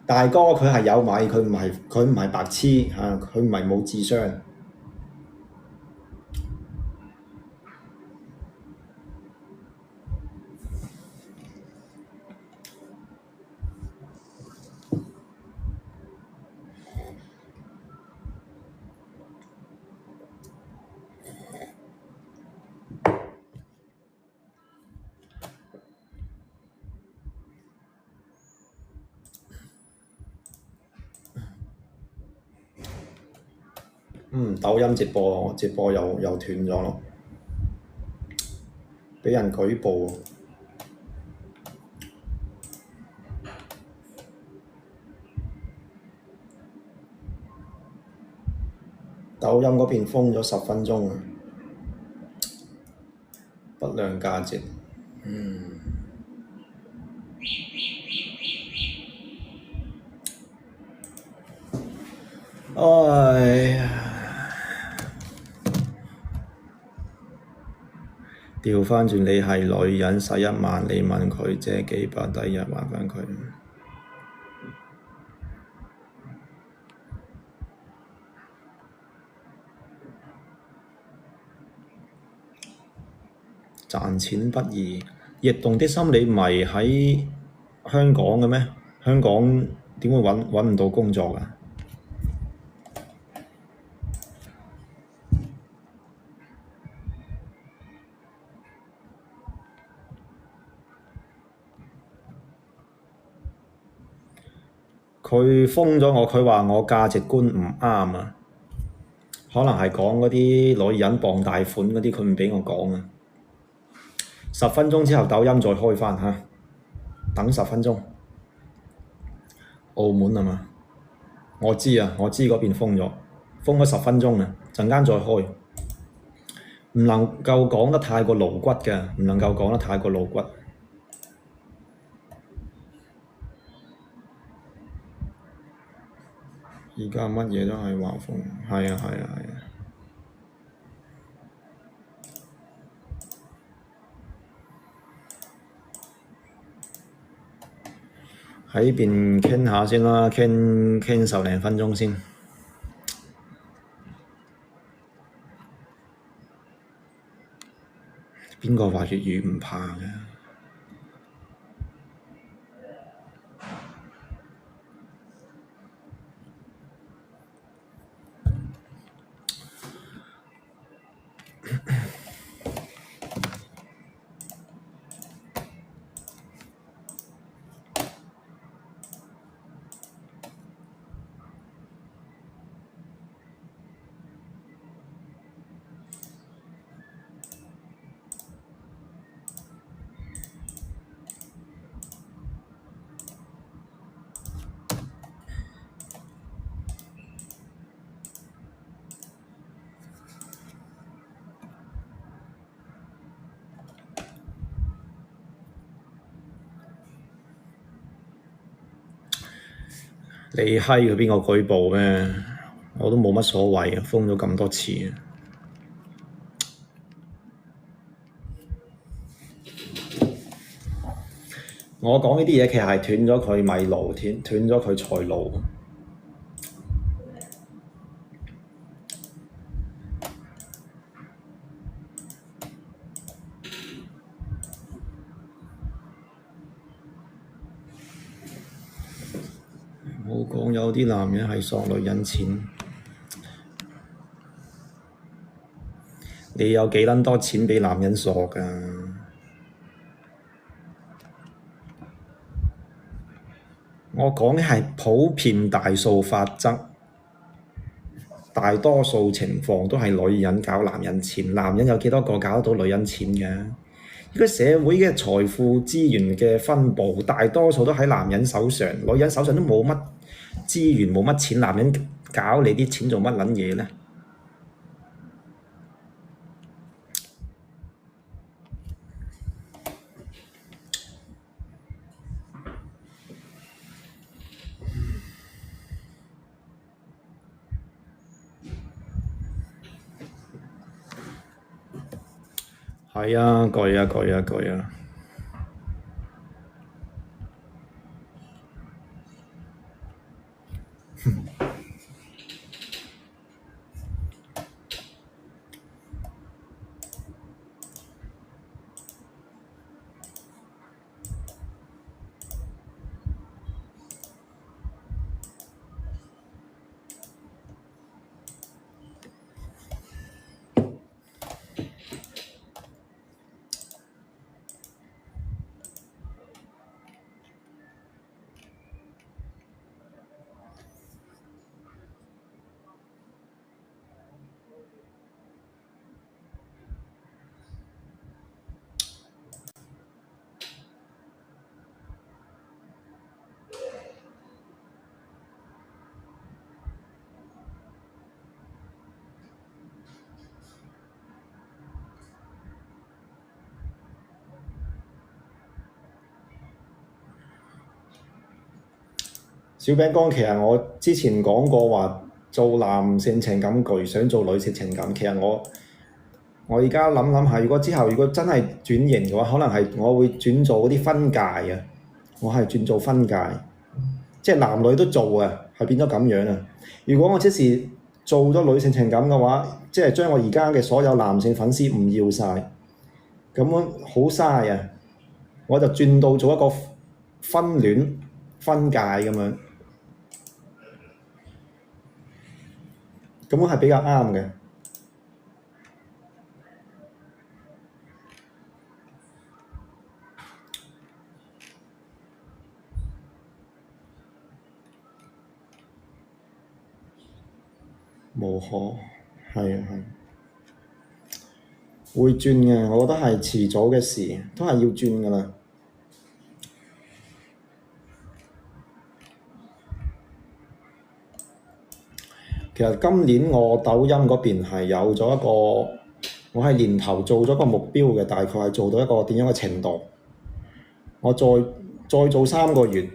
Speaker 2: 大哥佢係有米，佢唔係白痴嚇，佢唔係冇智商。抖音直播又斷咗咯，俾人舉報。抖音嗰邊封咗10分鐘啊，不良價值。哎呀！調返轉，你係女人使1萬，你問佢借幾百，第2日還返佢。賺錢不易，逆動的心理唔係喺香港嘅咩？香港點會揾唔到工作㗎？佢封咗我，佢話我價值觀唔啱啊，可能係講嗰啲女人傍大款嗰啲，佢唔畀我講啊。10分鐘之後，抖音再開返嚇，等10分鐘。澳門係嘛？我知啊，我知嗰邊封咗10分鐘啊，陣間再開。唔能夠講得太過露骨嘅，唔能夠講得太過露骨。而家乜嘢都係話封，係啊。喺呢邊傾下先啦，傾10零分鐘先。邊個話粵語唔怕嘅？你閪佢邊個舉報咩？我都冇乜所謂啊，封咗咁多次。我講呢啲嘢其實係斷咗佢米路，斷咗佢財路。冇講有啲男人係索女人錢，你有幾撚多錢畀男人索㗎？我講嘅係普遍大數法則，大多數情況都係女人搞男人錢，男人有幾多個搞到女人錢嘅？呢個社會嘅財富資源嘅分佈，大多數都喺男人手上，女人手上都冇乜資源，冇乜錢，男人搞你啲錢做乜撚嘢呢？係啊，句啊。小餅乾其實我之前講過話做男性情感劇，想做女性情感。其實我而家諗下，如果之後如果真係轉型嘅話，可能係我會轉做嗰啲分界啊。我係轉做分界，即係男女都做啊，係變咗咁樣啊。如果我即時做咗女性情感嘅話，即係將我而家嘅所有男性粉絲唔要晒，咁樣好嘥啊！我就轉到做一個分戀分界咁樣，咁樣係比較啱嘅。無可係會轉嘅，我覺得係遲早嘅事，都係要轉㗎啦。其實今年我抖音嗰邊係有咗一個，我係年頭做咗個目標嘅，大概係做到一個點樣嘅程度。我再做3個月，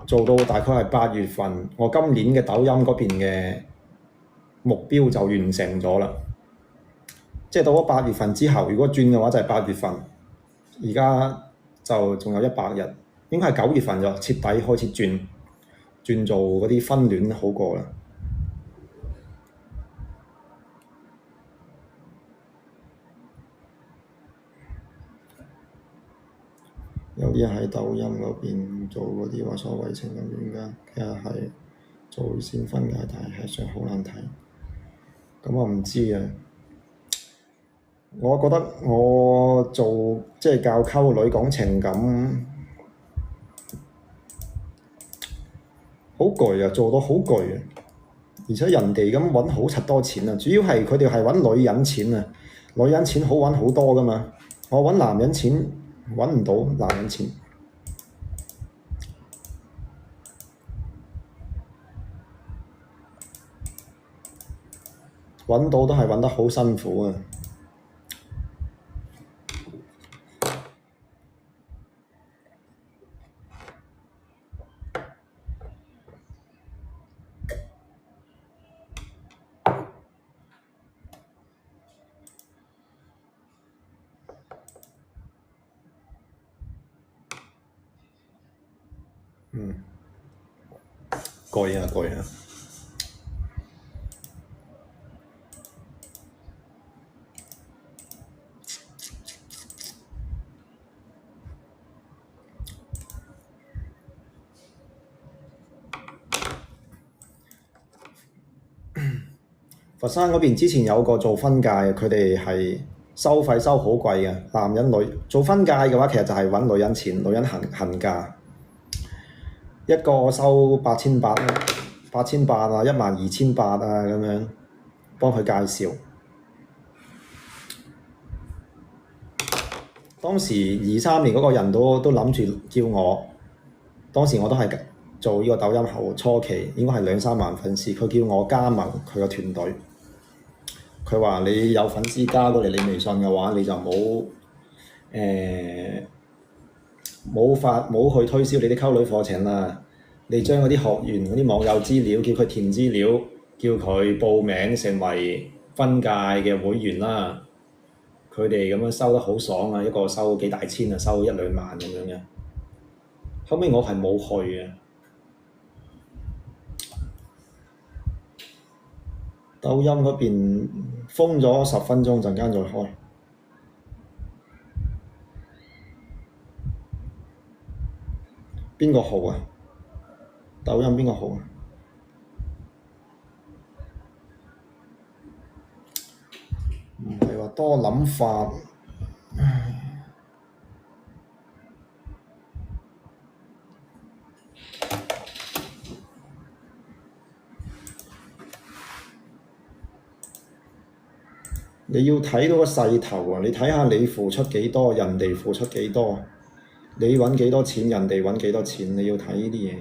Speaker 2: 做到大概係8月份，我今年嘅抖音嗰邊嘅目標就完成咗啦。即係到咗8月份之後，如果轉嘅話就係8月份。而家就仲有100日，應該係9月份就徹底開始轉做嗰啲分戀好過啦。有啲人喺抖音嗰邊做嗰啲話所謂情感戀家，其實係做線分界，但係上好難睇。咁我唔知啊。我覺得我做即係教溝女講情感，好攰啊！做到好攰啊！而且人哋咁揾好柒多錢啊！主要係佢哋係揾女人錢啊！女人錢好揾好多㗎嘛，我揾男人錢揾唔到男人錢，揾到都係揾得好辛苦啊！攰啊！佛山嗰邊之前有個做分界，佢哋係收費收好貴嘅，男人女做分界嘅話，其實就係揾女人錢，女人行價，一個收8800啊，12800啊咁樣，幫佢介紹。當時23年嗰個人都諗住叫我，當時我都係做呢個抖音後初期，應該係2-3萬粉絲，佢叫我加盟佢個團隊。佢話你有粉絲加過嚟你微信嘅話，你就冇去推銷你啲溝女課程啦。你將嗰啲學員嗰啲網友資料，叫佢填資料，叫佢報名成為分界嘅會員啦。佢哋咁樣收得好爽啊！一個收幾大千啊，收1-2萬咁樣嘅。後尾我係冇去嘅。抖音嗰邊封咗10分鐘，陣間再開。邊個號啊？抖音邊個號啊？唔係話多諗法。你要睇到個勢頭啊！你睇下你付出幾多，人哋付出幾多，你揾幾多錢，人哋揾幾多錢，你要睇呢啲嘢。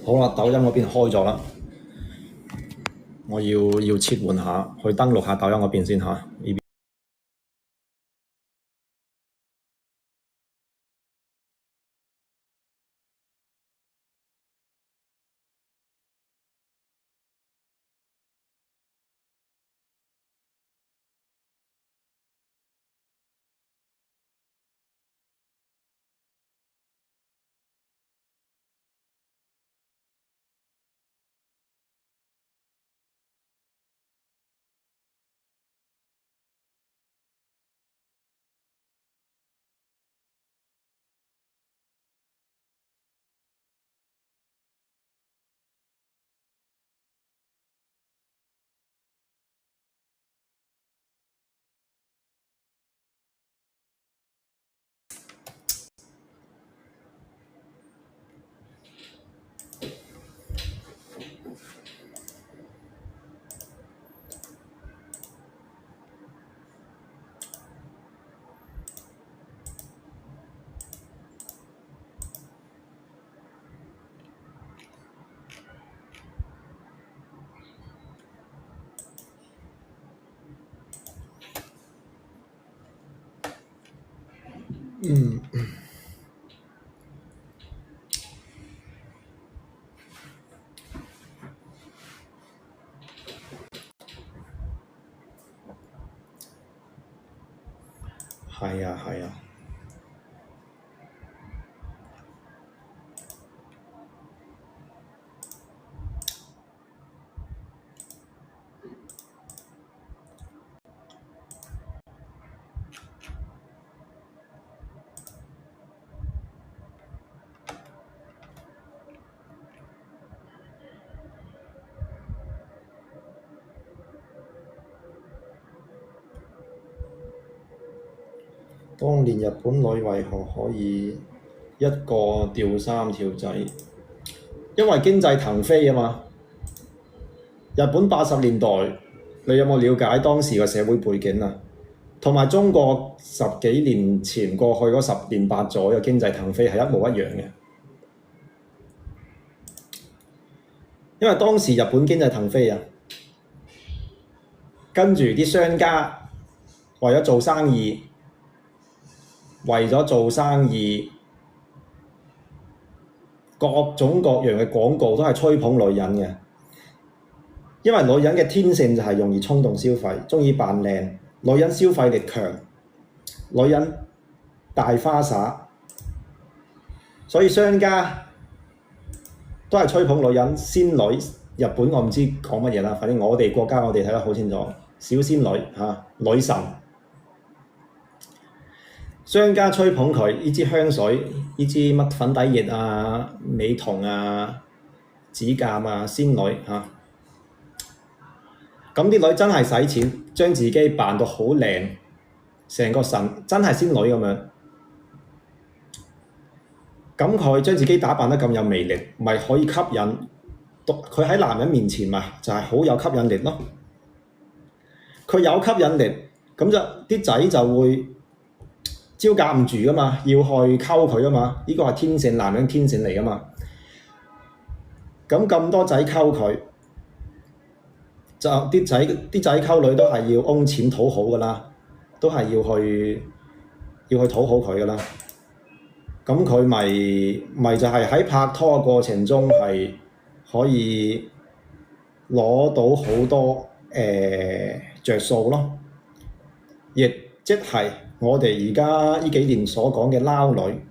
Speaker 2: 好啦，抖音嗰邊開咗啦，我要切換下，去登錄下抖音嗰邊先嚇。呢邊係啊係啊。當年日本女為何可以一個掉三條仔？因為經濟騰飛啊嘛。日本80年代，你有冇了解當時嘅社會背景啊？同埋中國10幾年前過去嗰10年8載嘅經濟騰飛係一模一樣嘅。因為當時日本經濟騰飛啊，跟住啲商家為咗做生意。各種各樣嘅廣告都係吹捧女人嘅，因為女人嘅天性就係容易衝動消費，鍾意扮靚，女人消費力強，女人大花灑，所以商家都係吹捧女人仙女。日本我唔知講乜嘢啦，反正我哋國家我哋睇得好清楚，小仙女女神。商家吹捧佢呢支香水，呢支乜粉底液啊、美瞳啊、指甲啊、仙女嚇。咁啲女真係使錢，將自己扮到好靚，成個神真係仙女咁樣。咁佢將自己打扮得咁有魅力，咪可以吸引佢喺男人面前嘛，就係好有吸引力咯。佢有吸引力，咁就啲仔就會招架唔住噶嘛，要去溝佢噶嘛，呢個係天性，男人天性嚟噶嘛。咁多仔溝佢，就啲仔溝女都係要揞錢討好噶啦，都係要去討好佢噶啦。咁佢咪就係喺拍拖嘅過程中係可以攞到好多着數咯，亦即係我哋而家呢幾年所講嘅撈女，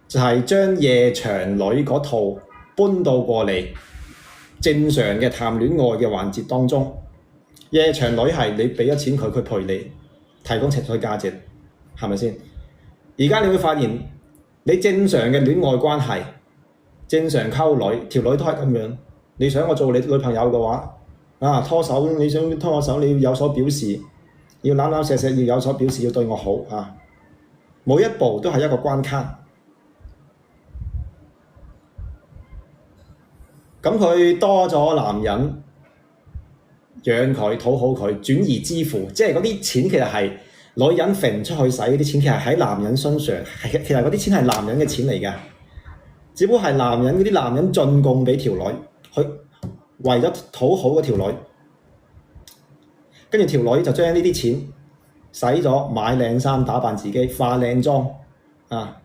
Speaker 2: 就係將夜場女嗰套搬到過嚟正常嘅談戀愛嘅環節當中。夜場女係你俾咗錢佢，佢陪你提供情緒價值，係咪先？而家你會發現，你正常嘅戀愛關係，正常溝女，條女都係咁樣。你想我做你女朋友嘅話，拖手，你想拖我手，你要有所表示。要攬攬錫錫，要有所表示，要對我好啊！每一步都係一個關卡。咁佢多咗男人養佢、討好佢、轉移支付，即係嗰啲錢其實係女人揈出去使嗰啲錢，其實喺男人身上，其實嗰啲錢係男人嘅錢嚟㗎。只不過係男人嗰啲男人進貢俾條女，去為咗討好嗰條女，跟住條女就將呢啲錢使咗買靚衫打扮自己，化靚妝啊！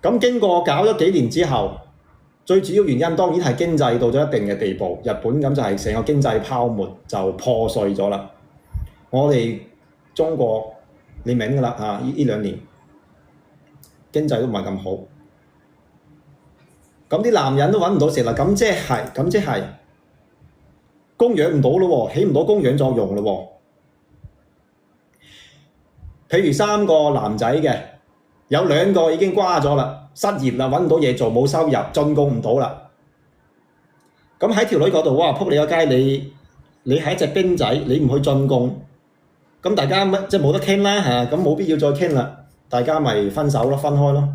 Speaker 2: 咁經過搞咗幾年之後，最主要原因當然係經濟到咗一定嘅地步，日本咁就係成個經濟泡沫就破碎咗啦。我哋中國你明㗎啦嚇，呢兩年經濟都唔係咁好，咁啲男人都揾唔到食啦，咁即係供養唔到咯喎，起唔到供養作用咯喎。譬如3個男仔嘅，有2個已經瓜咗啦，失業啦，揾唔到嘢做，冇收入，進貢唔到啦。咁喺條女嗰度，哇！撲你個街，你係一隻兵仔，你唔去進貢，咁大家即係冇得傾啦嚇，咁冇必要再傾啦，大家咪分手咯，分開咯。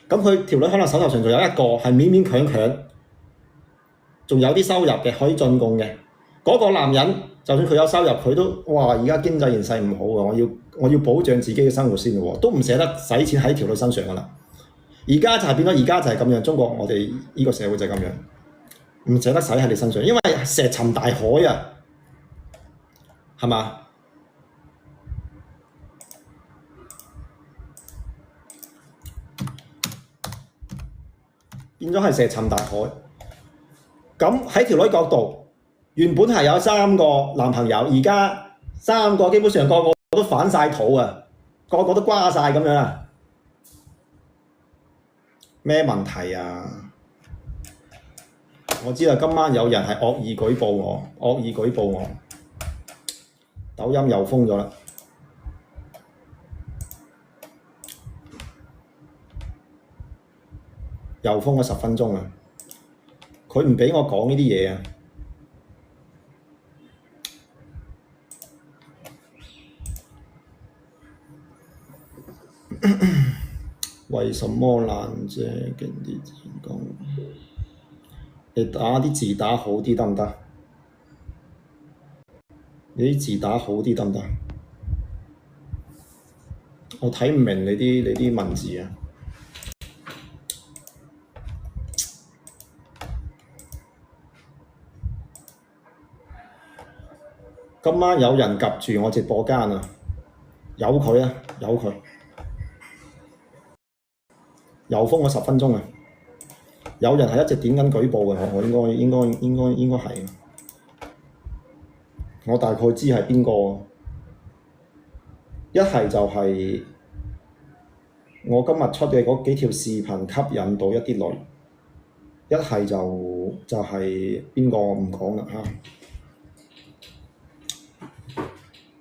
Speaker 2: 咁佢條女可能手頭上仲有一個係勉勉強強，仲有啲收入嘅可以進貢嘅，嗰個男人就算佢有收入，佢都哇！而家經濟形勢唔好啊，我要保障自己嘅生活先喎，都唔捨得使錢喺條女身上噶啦。而家就係變咗，而家就係咁樣，中國我哋呢個社會就係咁樣，唔捨得使喺你身上，因為石沉大海啊，係嘛？變咗係石沉大海。咁喺條女角度，原本係有3個男朋友，而家3個基本上個個都反晒肚啊，個個都瓜晒咁樣啊，咩問題啊？我知道今晚有人係惡意舉報我，抖音又封咗啦，又封咗10分鐘啊！佢唔俾我講呢啲嘢啊！為什麼難啫？勁啲字講，你打啲字打好啲得唔得？你啲字打好啲得唔得？我睇唔明你啲文字啊！今晚有人及住我直播間啊！由佢啊，由佢。又封咗10分鐘啊！有人係一直點緊舉報嘅，我應該係。我大概知係邊個。一係就係我今日出嘅嗰幾條視頻吸引到一啲女，一係就係邊個唔講啦嚇。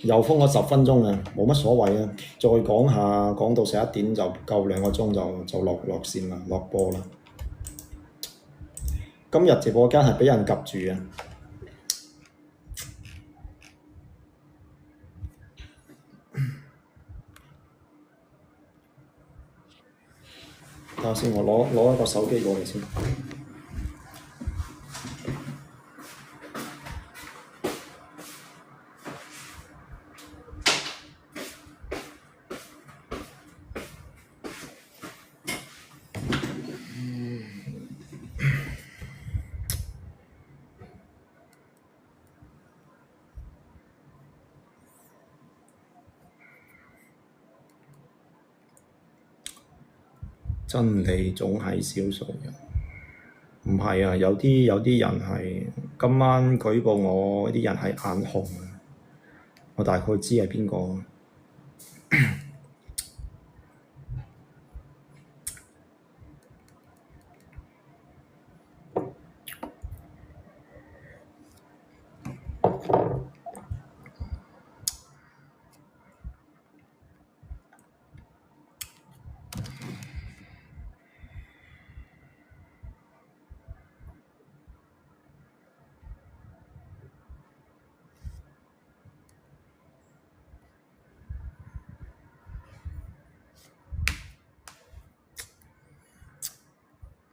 Speaker 2: 又封咗10分鐘啊，冇乜所謂啊！再講下，講到11點就夠2個鐘就落線啦，落播啦。今日直播間係俾人及住啊！等下先，我攞一個手機過嚟先。真理總係少數人，唔係啊！有啲人係今晚舉報我啲人係眼紅啊！我大概知係邊個。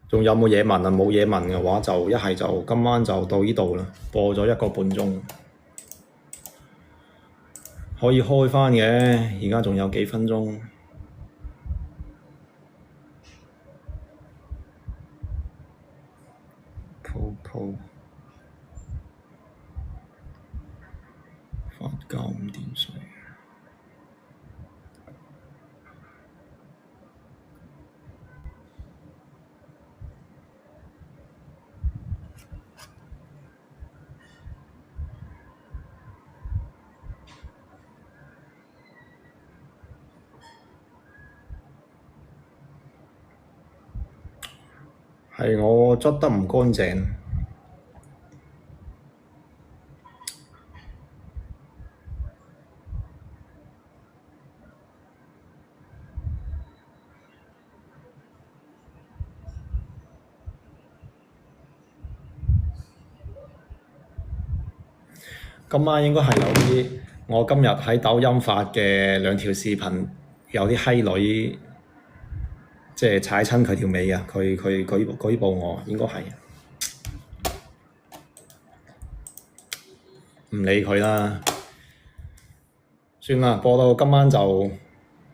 Speaker 2: 仲有冇嘢問啊？冇嘢問嘅話，就一係就今晚就到呢度啦，播咗1個半鐘。可以開返嘅，而家仲有幾分鐘。鋪發交五電水。係我捽得唔乾淨。今晚應該係有啲，我今日喺抖音發嘅兩條視頻，有啲閪女即係踩親佢條尾啊！佢舉報我，應該係唔理佢啦，算啦，播到今晚就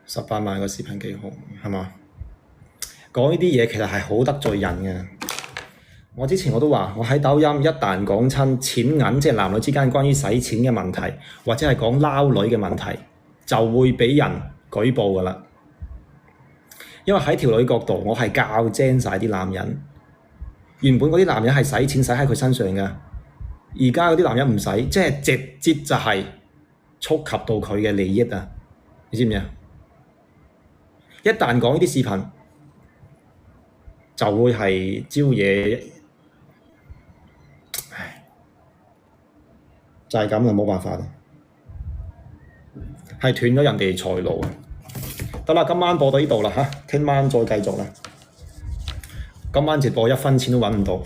Speaker 2: 18萬個視頻幾好，係嘛？講呢啲嘢其實係好得罪人嘅。我之前我都話，我喺抖音一旦講親錢銀，即係男女之間關於使錢嘅問題，或者係講撈女嘅問題，就會畀人舉報㗎啦。因為喺條女角度，我係教精晒啲男人。原本嗰啲男人係使錢使喺佢身上㗎，而家嗰啲男人唔使，即係直接就係觸及到佢嘅利益啊！你知唔知啊？一旦講呢啲視頻，就會係招惹。就係咁啦，冇辦法啦，係斷咗人哋財路啊！得啦，今晚播到呢度啦嚇，聽晚再繼續啦。今晚直播1分錢都揾唔到，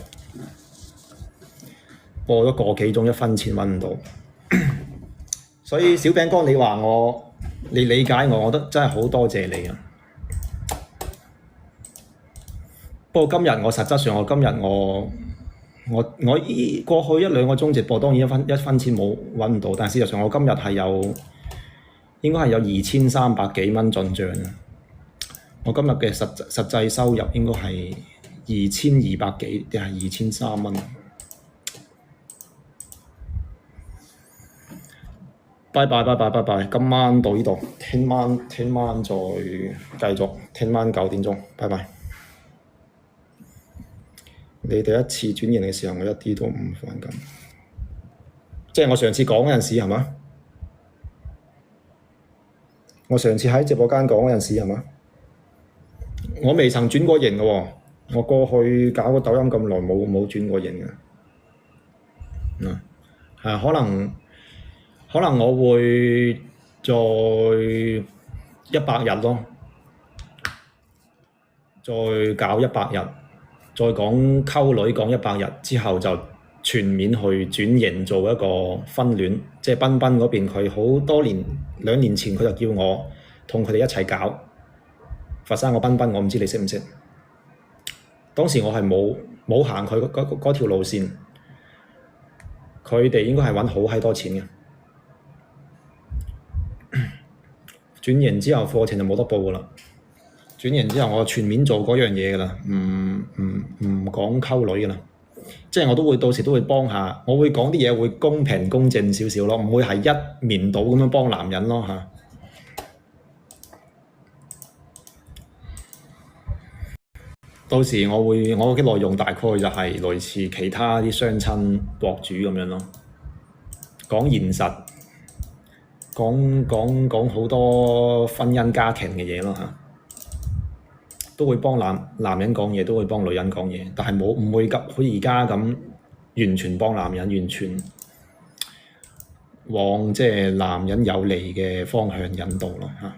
Speaker 2: 播咗個幾鐘1分錢揾唔到，所以小餅哥你話我，你理解我，我覺得真係好多謝你啊！不過今日我實質上我過去1-2個鐘直播，當然一分錢冇揾唔到，但係事實上我今日係應該係有2300幾蚊進帳啊！我今日嘅實際收入應該係2200幾定係2300蚊。拜拜，今晚到呢度，聽晚再繼續，聽晚9點鐘，拜拜。你第一次轉型嘅時候，我一啲都唔反感，即係我上次講嗰陣時係嘛？我上次喺直播間講嗰陣時係嘛？我未曾轉過型嘅喎，我過去搞個抖音咁耐冇轉過型嘅，可能我會再100日咯，再搞100日。再講溝女講100日之後，就全面去轉型做一個婚戀，即係彬彬嗰邊佢好多年2年前佢就叫我同佢哋一齊搞佛山個彬彬，我唔知你識唔識？當時我係冇行佢嗰條路線，佢哋應該係揾好閪多錢嘅。轉型之後課程就冇得報㗎啦。轉型之後，我全面做嗰樣嘢㗎啦，唔講溝女㗎啦，即係我都會到時都會幫下，我會講啲嘢會公平公正少少咯，唔會係一面倒咁樣幫男人咯嚇。到時我嘅內容大概就係類似其他啲相親博主咁樣咯，講現實，講好多婚姻家庭嘅嘢咯嚇。都會幫男人講嘢，都會幫女人講嘢，但係唔會好似而家咁完全幫男人，完全往即係男人有利嘅方向引導咯嚇。